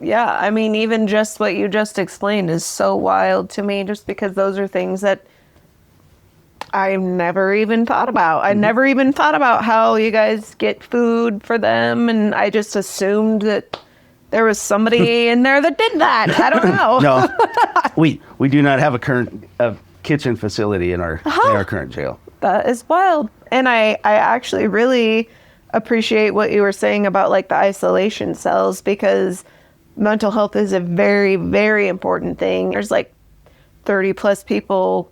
Yeah, I mean, even just what you just explained is so wild to me, just because those are things that I've never even thought about. I never even thought about how you guys get food for them, and I just assumed that there was somebody in there that did that. I don't know. No, we do not have a kitchen facility in our current jail. That is wild. And I actually really appreciate what you were saying about like the isolation cells, because mental health is a very, very important thing. There's like 30 plus people,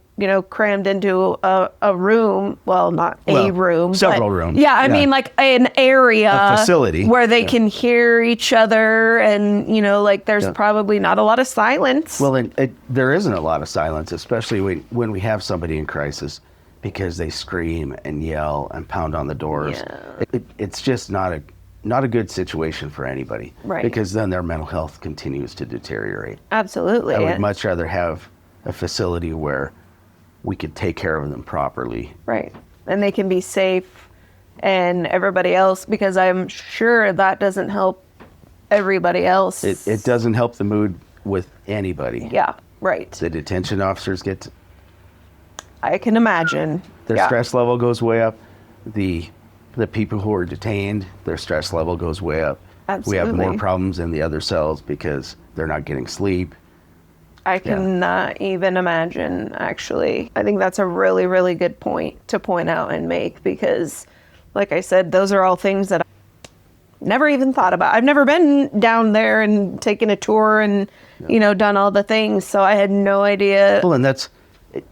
crammed into a room. Well, not a room. Several rooms. Yeah, I mean like an area. A facility. Where they can hear each other, and, like there's probably not a lot of silence. Well, there isn't a lot of silence, especially when we have somebody in crisis, because they scream and yell and pound on the doors. Yeah. It's just not a good situation for anybody. Right. Because then their mental health continues to deteriorate. Absolutely. I would much rather have a facility where we could take care of them properly. Right. And they can be safe, and everybody else, because I'm sure that doesn't help everybody else. It doesn't help the mood with anybody. Yeah, right. The detention officers I can imagine. their stress level goes way up. The people who are detained, their stress level goes way up. Absolutely. We have more problems in the other cells because they're not getting sleep. I cannot even imagine, actually. I think that's a really, really good point to point out and make because, like I said, those are all things that I never even thought about. I've never been down there and taken a tour and, done all the things, so I had no idea. Well, and that's it.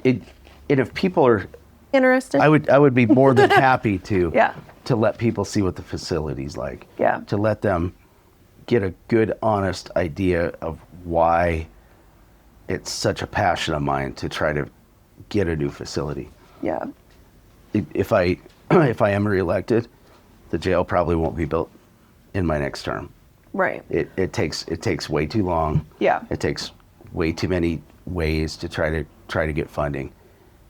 And if people are Interested? I would be more than happy to Yeah. to let people see what the facility's like. Yeah. To let them get a good, honest idea of why it's such a passion of mine to try to get a new facility. Yeah. If I am reelected, the jail probably won't be built in my next term. Right. It takes way too long. Yeah. It takes way too many ways to try to get funding.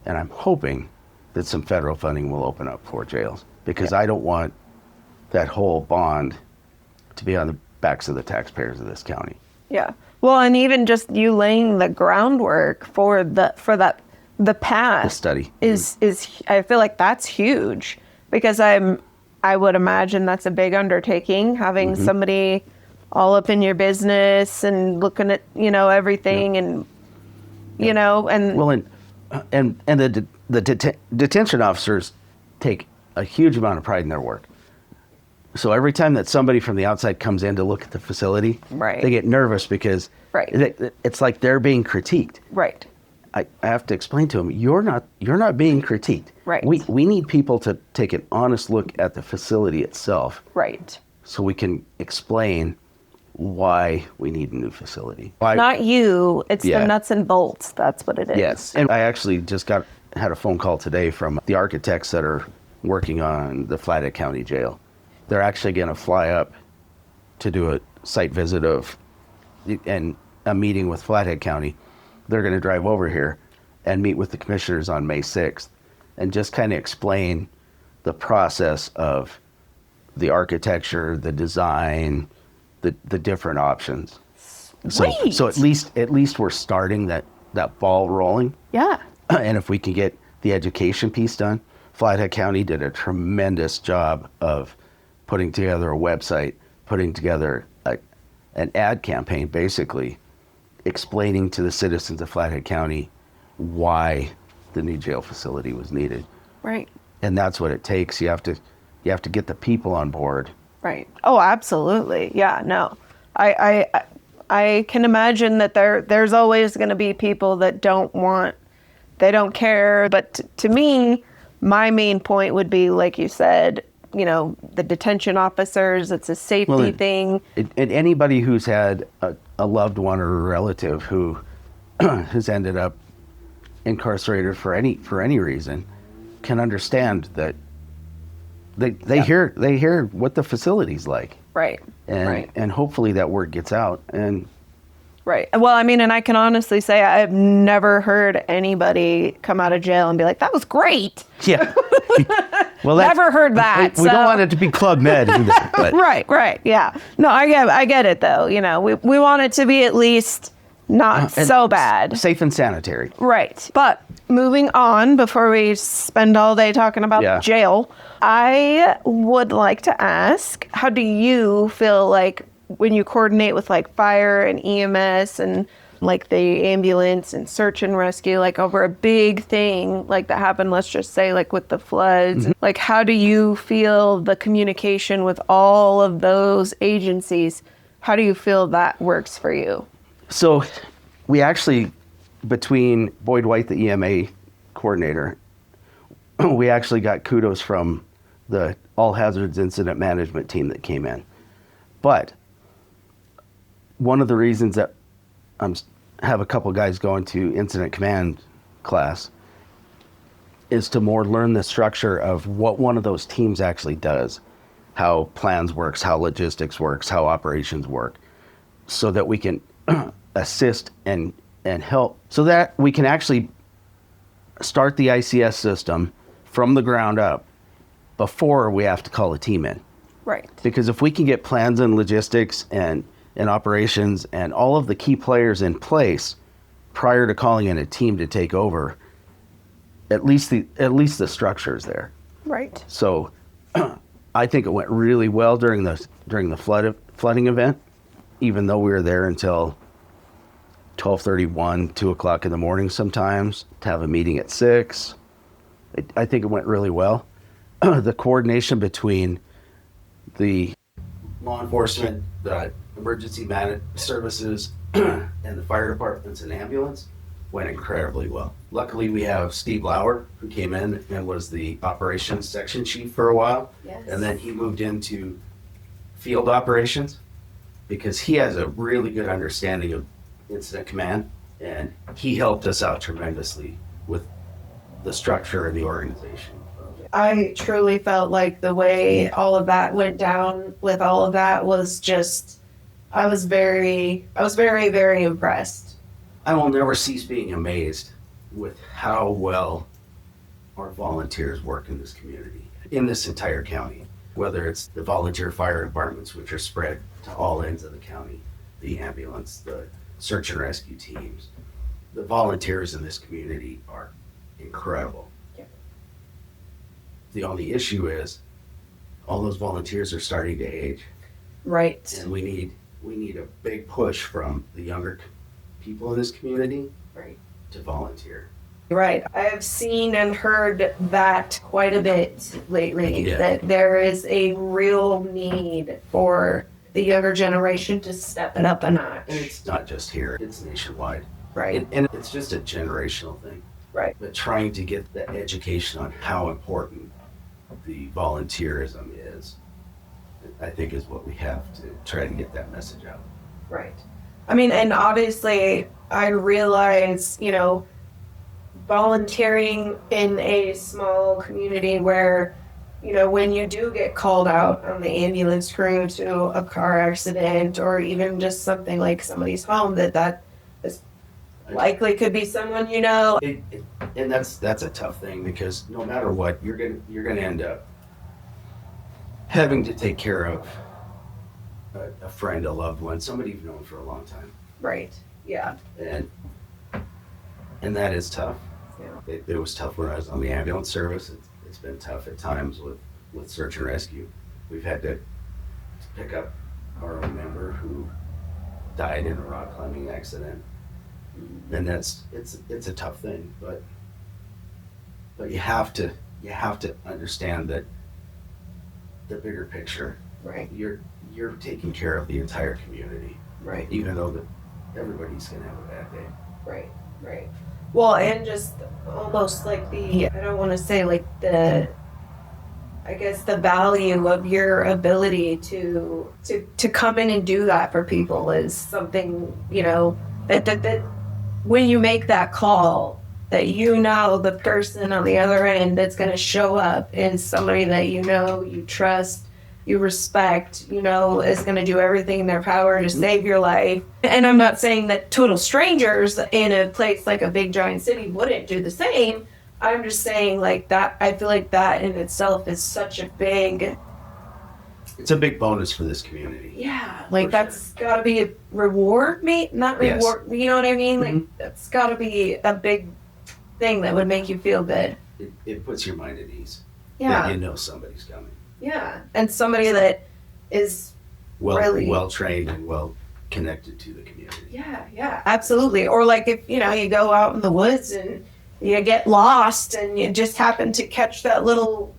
And I'm hoping that some federal funding will open up for jails because I don't want that whole bond to be on the backs of the taxpayers of this county. Yeah. Well, and even just you laying the groundwork for the path. The study. is I feel like that's huge because I would imagine that's a big undertaking having somebody all up in your business and looking at, everything and and Well, and the detention officers take a huge amount of pride in their work. So every time that somebody from the outside comes in to look at the facility, Right. they get nervous because it's like they're being critiqued. right. I have to explain to them, you're not being critiqued. Right. We need people to take an honest look at the facility itself Right. so we can explain why we need a new facility. Why, Not you, it's Yeah. the nuts and bolts. That's what it is. Yes, and I actually just had a phone call today from the architects that are working on the Flathead County Jail. They're actually going to fly up to do a site visit and a meeting with Flathead County. They're going to drive over here and meet with the commissioners on May 6th and just kind of explain the process of the architecture, the design, the different options. Sweet. So at least we're starting that ball rolling. Yeah. And if we can get the education piece done, Flathead County did a tremendous job of putting together a website, putting together an ad campaign, basically explaining to the citizens of Flathead County why the new jail facility was needed. Right. And that's what it takes. You have to get the people on board. Right. Oh, absolutely. Yeah, no. I can imagine that there's always going to be people that they don't care. But to me, my main point would be, like you said, the detention officers, it's a safety thing. And anybody who's had a loved one or a relative who has ended up incarcerated for any reason can understand that they hear what the facility's like. Right. And hopefully that word gets out. And right. Well, I mean, and I can honestly say I've never heard anybody come out of jail and be like, that was great. yeah. Well, Never heard that. We don't want it to be Club Med either. But. Right. Yeah. No, I get it though. We want it to be at least not so bad. Safe and sanitary. Right. But moving on, before we spend all day talking about jail, I would like to ask, how do you feel like when you coordinate with like fire and EMS and like the ambulance and search and rescue, like over a big thing like that happened, let's just say like with the floods, like how do you feel the communication with all of those agencies? How do you feel that works for you? So we actually, between Boyd White, the EMA coordinator, we actually got kudos from the All Hazards Incident Management team that came in. But one of the reasons that have a couple guys going to incident command class is to more learn the structure of what one of those teams actually does, how plans works, how logistics works, how operations work, so that we can assist and help, so that we can actually start the ICS system from the ground up before we have to call a team in. Right. Because if we can get plans and logistics and and operations and all of the key players in place prior to calling in a team to take over, at least the structure is there. Right. So I think it went really well during the flooding event, even though we were there until 12:31, 2 o'clock in the morning sometimes, to have a meeting at 6. I think it went really well. The coordination between the law enforcement, the emergency management services, and the fire departments and ambulance went incredibly well. Luckily, we have Steve Lauer, who came in and was the operations section chief for a while. Yes. And then he moved into field operations because he has a really good understanding of incident command, and he helped us out tremendously with the structure and the organization. I truly felt like the way all of that went down with all of that was just, I was very, very impressed. I will never cease being amazed with how well our volunteers work in this community, in this entire county, whether it's the volunteer fire departments, which are spread to all ends of the county, the ambulance, the search and rescue teams. The volunteers in this community are incredible. Yep. The only issue is all those volunteers are starting to age. Right. And we need a big push from the younger people in this community Right. to volunteer. Right. I have seen and heard that quite a bit lately, Yeah. that there is a real need for the younger generation to step it up a notch. And it's not just here, it's nationwide. Right. And it's just a generational thing. Right. But trying to get the education on how important the volunteerism is, I think is what we have to try to get that message out. Right. I mean, and obviously I realize, volunteering in a small community where, when you do get called out on the ambulance crew to a car accident or even just something like somebody's home, that is likely could be someone you know. And that's a tough thing, because no matter what, you're gonna end up having to take care of a friend, a loved one, somebody you've known for a long time, Right. Yeah. and that is tough. Yeah. It was tough when I was on the ambulance service. It's been tough at times with search and rescue. We've had to pick up our own member who died in a rock climbing accident, and it's a tough thing. But you have to understand that the bigger picture. Right. You're taking care of the entire community, Right. even though everybody's gonna have a bad day. Right. Right. Well, and just almost like I don't want to say like I guess the value of your ability to come in and do that for people is something, that when you make that call, that the person on the other end that's going to show up is somebody that you trust, you respect, is going to do everything in their power to save your life. And I'm not saying that total strangers in a place like a big giant city wouldn't do the same. I'm just saying like that, I feel like that in itself is such a big... It's a big bonus for this community. Yeah, like For that's gotta be a reward, not Yes. reward, you know what I mean? Like Mhm. that's gotta be a big thing that would make you feel good. It puts your mind at ease. Yeah. That you know somebody's coming. Yeah, and somebody that is really Well trained and well connected to the community. yeah, absolutely. Or like if you go out in the woods and you get lost and you just happen to catch that little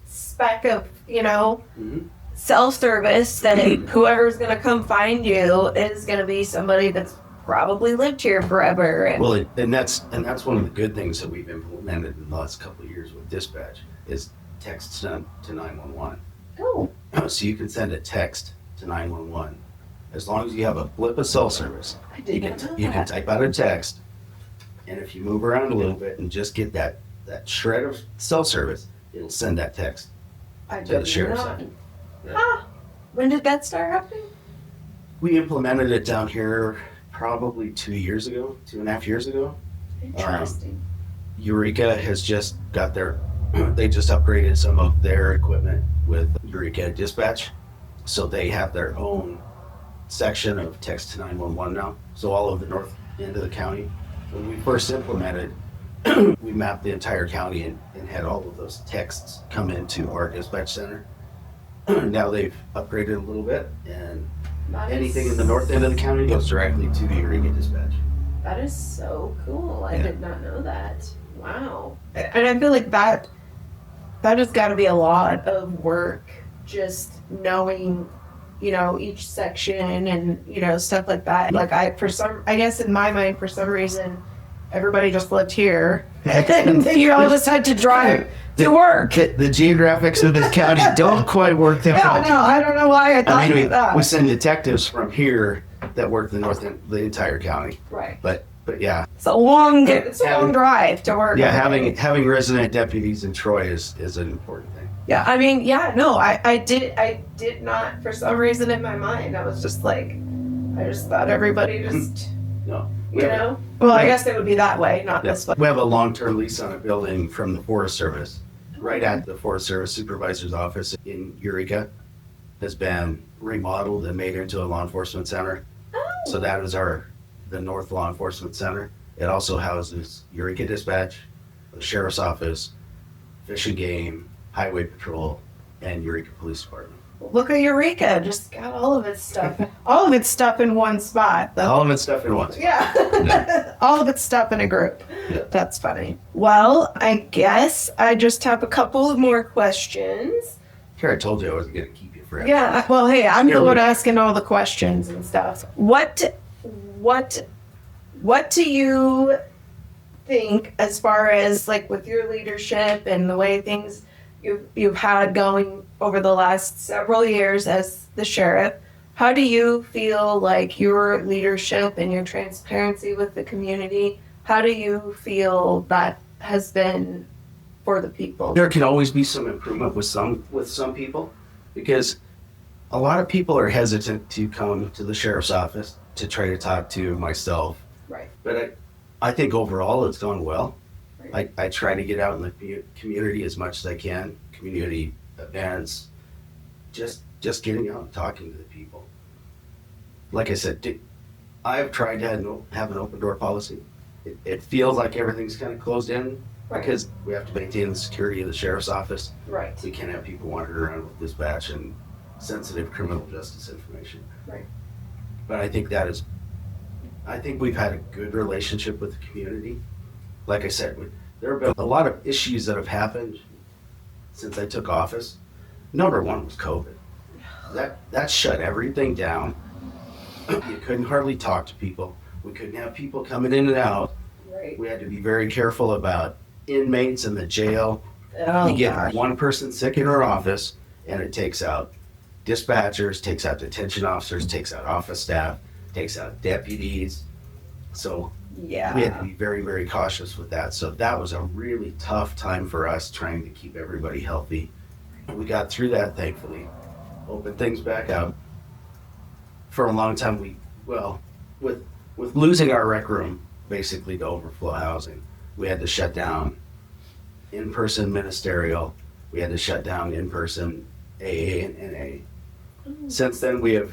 speck of Mhm. self-service, that whoever's gonna come find you is gonna be somebody that's probably lived here forever. And Well, and that's one of the good things that we've implemented in the last couple of years with dispatch is texts to 911. oh, So you can send a text to 911 as long as you have a blip of cell service. I didn't know You can that. type out a text, and if you move around a little bit and just get that shred of cell service, it'll send that text I to the did sheriff's not. office. Huh. When did that start happening? We implemented it down here probably 2.5 years ago. Interesting. Eureka has just got they just upgraded some of their equipment with Eureka Dispatch. So they have their own section of text to 911 now. So all of the north end of the county. When we first implemented, we mapped the entire county and had all of those texts come into our dispatch center. Now they've upgraded a little bit, and anything in the north end of the county goes directly to the Eureka dispatch. That is so cool. I did not know that. Wow. And I feel like that has got to be a lot of work, just knowing, you know, each section and, you know, stuff like that. Like I guess in my mind, for some reason, everybody just lived here. And then you all just had to drive to work. The geographics of this county don't quite work that Yeah, well. no, I don't know why I thought that. We send detectives from here that work the north end, the entire county. Right. But yeah. It's a long drive to work. Yeah, having resident deputies in Troy is an important thing. Yeah, I mean, yeah, no, I did not, for some reason in my mind, I was just like, I just thought everybody just, No. you know? Well, I guess it would be that way, not this way. We have a long-term lease on a building from the Forest Service, right at the Forest Service Supervisor's office in Eureka. Has been remodeled and made into a law enforcement center. Oh. So that is the North Law Enforcement Center. It also houses Eureka Dispatch, the Sheriff's Office, Fish and Game, Highway Patrol, and Eureka Police Department. Look at Eureka, just got all of its stuff in one spot. All of its stuff in one spot. Yeah. All of its stuff in a group. Yeah. That's funny. Well, I guess I just have a couple of more questions. Here, I told you I wasn't going to keep you forever. Yeah, well, hey, I'm the one asking all the questions and stuff. What do you think, as far as like with your leadership and the way things you've had going over the last several years as the sheriff, how do you feel like your leadership and your transparency with the community, how do you feel that has been for the people? There can always be some improvement with some people, because a lot of people are hesitant to come to the sheriff's office to try to talk to myself. Right. But I think overall it's gone well. Right. I try to get out in the community as much as I can, community events, just getting out and talking to the people. Like I said, I've tried to have an open door policy. It feels like everything's kind of closed in. Right. Because we have to maintain the security of the sheriff's office. Right. We can't have people wandering around with dispatch and sensitive criminal justice information. Right. But I think we've had a good relationship with the community. Like I said, there have been a lot of issues that have happened since I took office. Number one was COVID. That shut everything down. You couldn't hardly talk to people. We couldn't have people coming in and out. Right. We had to be very careful about inmates in the jail. Oh, You get gosh. one person sick in our office, and it takes out dispatchers, takes out detention officers, takes out office staff, takes out deputies. So Yeah. we had to be very, very cautious with that. So that was a really tough time for us, trying to keep everybody healthy. We got through that, thankfully. Opened things back up. For a long time, with losing our rec room, basically to overflow housing, we had to shut down in-person ministerial. We had to shut down in-person AA and NA. Since then, we have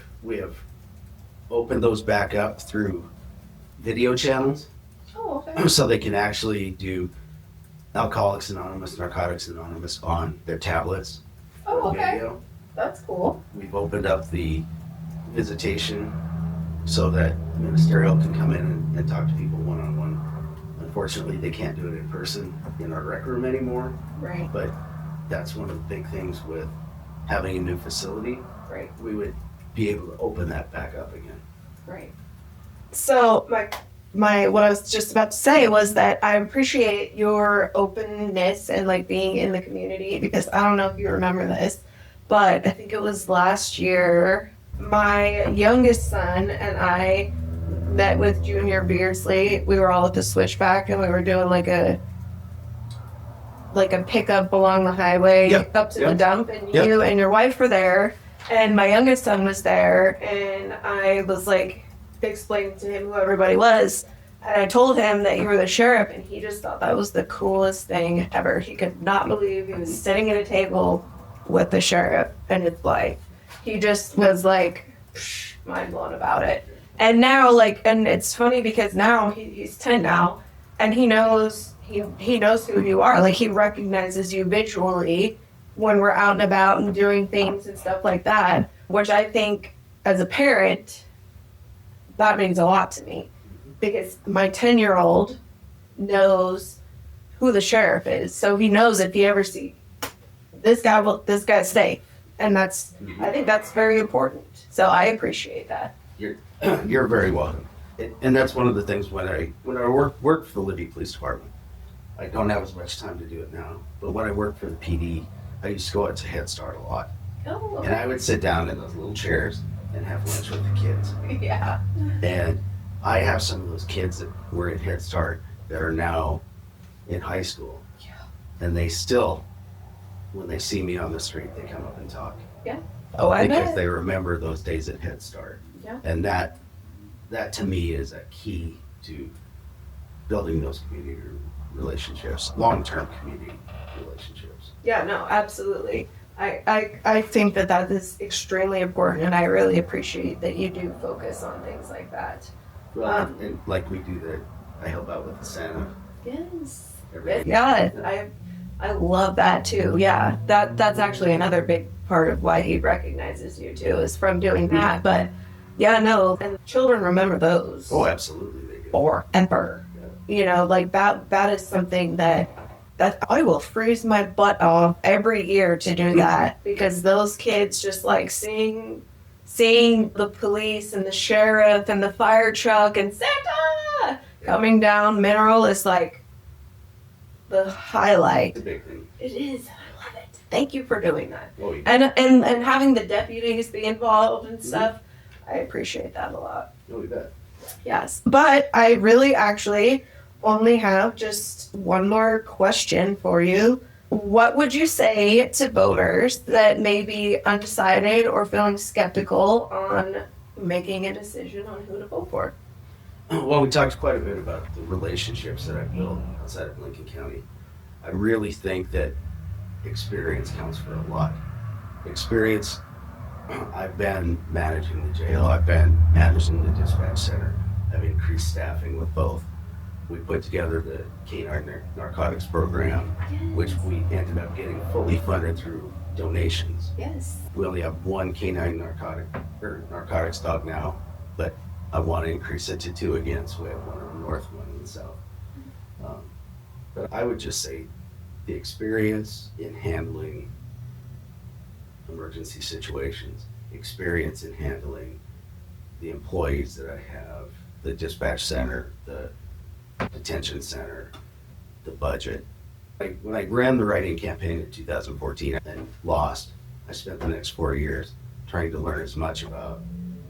opened those back up through video channels, Oh, okay. so they can actually do Alcoholics Anonymous, Narcotics Anonymous on their tablets. Oh, for okay. Video. That's cool. We've opened up the visitation so that ministerial can come in and talk to people one-on-one. Unfortunately, they can't do it in person in our rec room anymore, Right. but that's one of the big things with having a new facility. Right. We would be able to open that back up again. Right. So my what I was just about to say was that I appreciate your openness and like being in the community, because I don't know if you remember this, but I think it was last year, my youngest son and I met with Junior Beardsley. We were all at the Switchback, and we were doing like a pickup along the highway Yep. up to the Yep. dump, and Yep. you and your wife were there, and my youngest son was there, and I was like explaining to him who everybody was, and I told him that you were the sheriff, and he just thought that was the coolest thing ever. He could not believe he was sitting at a table with the sheriff and his wife. He just was like, mind blown about it. And now, like, and it's funny because now he's 10 now, and he knows who you are. Like, he recognizes you visually when we're out and about and doing things and stuff like that, which I think as a parent, that means a lot to me, because my 10-year-old knows who the sheriff is. So he knows if he ever sees this guy's safe. And I think that's very important. So I appreciate that. You're very welcome. And that's one of the things when I worked for the Libby Police Department. I don't have as much time to do it now, but when I worked for the PD, I used to go out to Head Start a lot. Oh, okay. And I would sit down in those little chairs and have lunch with the kids. Yeah. And I have some of those kids that were at Head Start that are now in high school. Yeah. And they still, when they see me on the street, they come up and talk. Yeah. Oh, I Because bet. they remember those days at Head Start. Yeah. And that to me is a key to building those community relationships, long-term community relationships. Yeah, no, absolutely. I think that is extremely important, and I really appreciate that you do focus on things like that. Well, and like we do I help out with the Santa. Yes. Every Yeah, I love that too. Yeah, that's actually another big part of why he recognizes you too, is from doing that. But yeah, no, and children remember those. Oh, absolutely they do. Forever. Yeah. You know, like that is something that I will freeze my butt off every year to do that, because those kids just like seeing the police and the sheriff and the fire truck and Santa coming down Mineral is like the highlight. It's a big thing. It is. I love it. Thank you for doing that. Oh, yeah. And having the deputies be involved and stuff. I appreciate that a lot. Oh, you bet. Yes. But I really actually only have just one more question for you. What would you say to voters that may be undecided or feeling skeptical on making a decision on who to vote for? Well, we talked quite a bit about the relationships that I've built outside of Lincoln County. I really think that experience counts for a lot. Experience, I've been managing the jail, I've been managing the dispatch center, I've increased staffing with both. We put together the Canine Narcotics program, which we ended up getting fully funded through donations. Yes. We only have one canine narcotics dog now, but I want to increase it to 2 again, so we have one in the north, one in the south. But I would just say the experience in handling emergency situations, experience in handling the employees that I have, the dispatch center, the detention center, the budget. When I ran the write-in campaign in 2014 and lost, I spent the next 4 years trying to learn as much about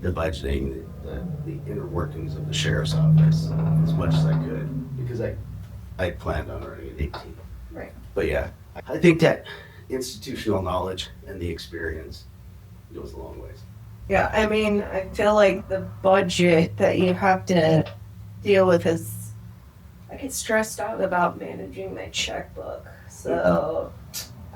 the budgeting, the inner workings of the sheriff's office as much as I could, because I planned on running at 18. Right. But yeah, I think that institutional knowledge and the experience goes a long ways. Yeah, I mean, I feel like the budget that you have to deal with is, I get stressed out about managing my checkbook. So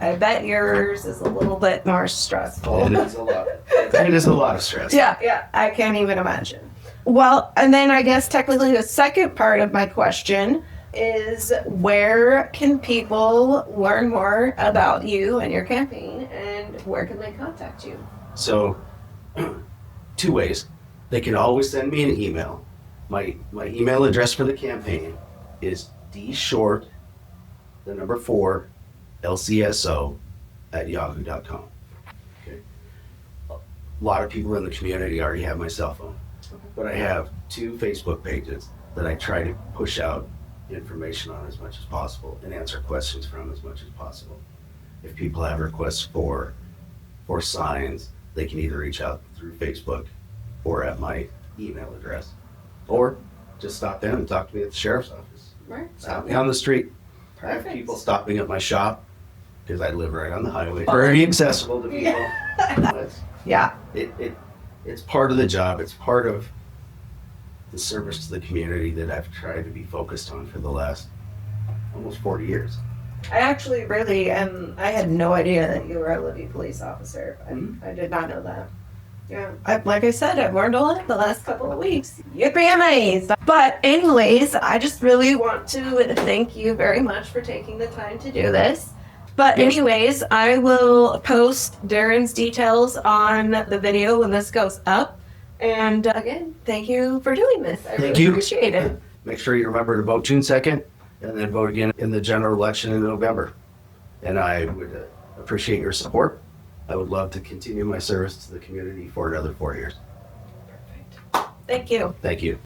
I bet yours is a little bit more stressful. It is a lot. It is a lot of stress. Yeah, I can't even imagine. Well, and then I guess technically the second part of my question is, where can people learn more about you and your campaign, and where can they contact you? So, 2 ways. They can always send me an email. My email address for the campaign is dshort, 4, LCSO @yahoo.com. Okay. A lot of people in the community already have my cell phone, but I have 2 Facebook pages that I try to push out information on as much as possible and answer questions from as much as possible. If people have requests for signs, they can either reach out through Facebook or at my email address, or just stop in and talk to me at the sheriff's office. Right. Stop me on the street. I have Perfect. people stopping at my shop because I live right on the highway. Very accessible to people. Yeah. It's part of the job. It's part of the service to the community that I've tried to be focused on for the last almost 40 years. I actually really I had no idea that you were a Libby police officer. I did not know that. Yeah, like I said, I've learned a lot the last couple of weeks. You'd be amazed. But anyways, I just really want to thank you very much for taking the time to do this. But anyways, I will post Darren's details on the video when this goes up. And again, thank you for doing this. I really appreciate it. Make sure you remember to vote June 2nd and then vote again in the general election in November. And I would appreciate your support. I would love to continue my service to the community for another 4 years. Thank you. Thank you.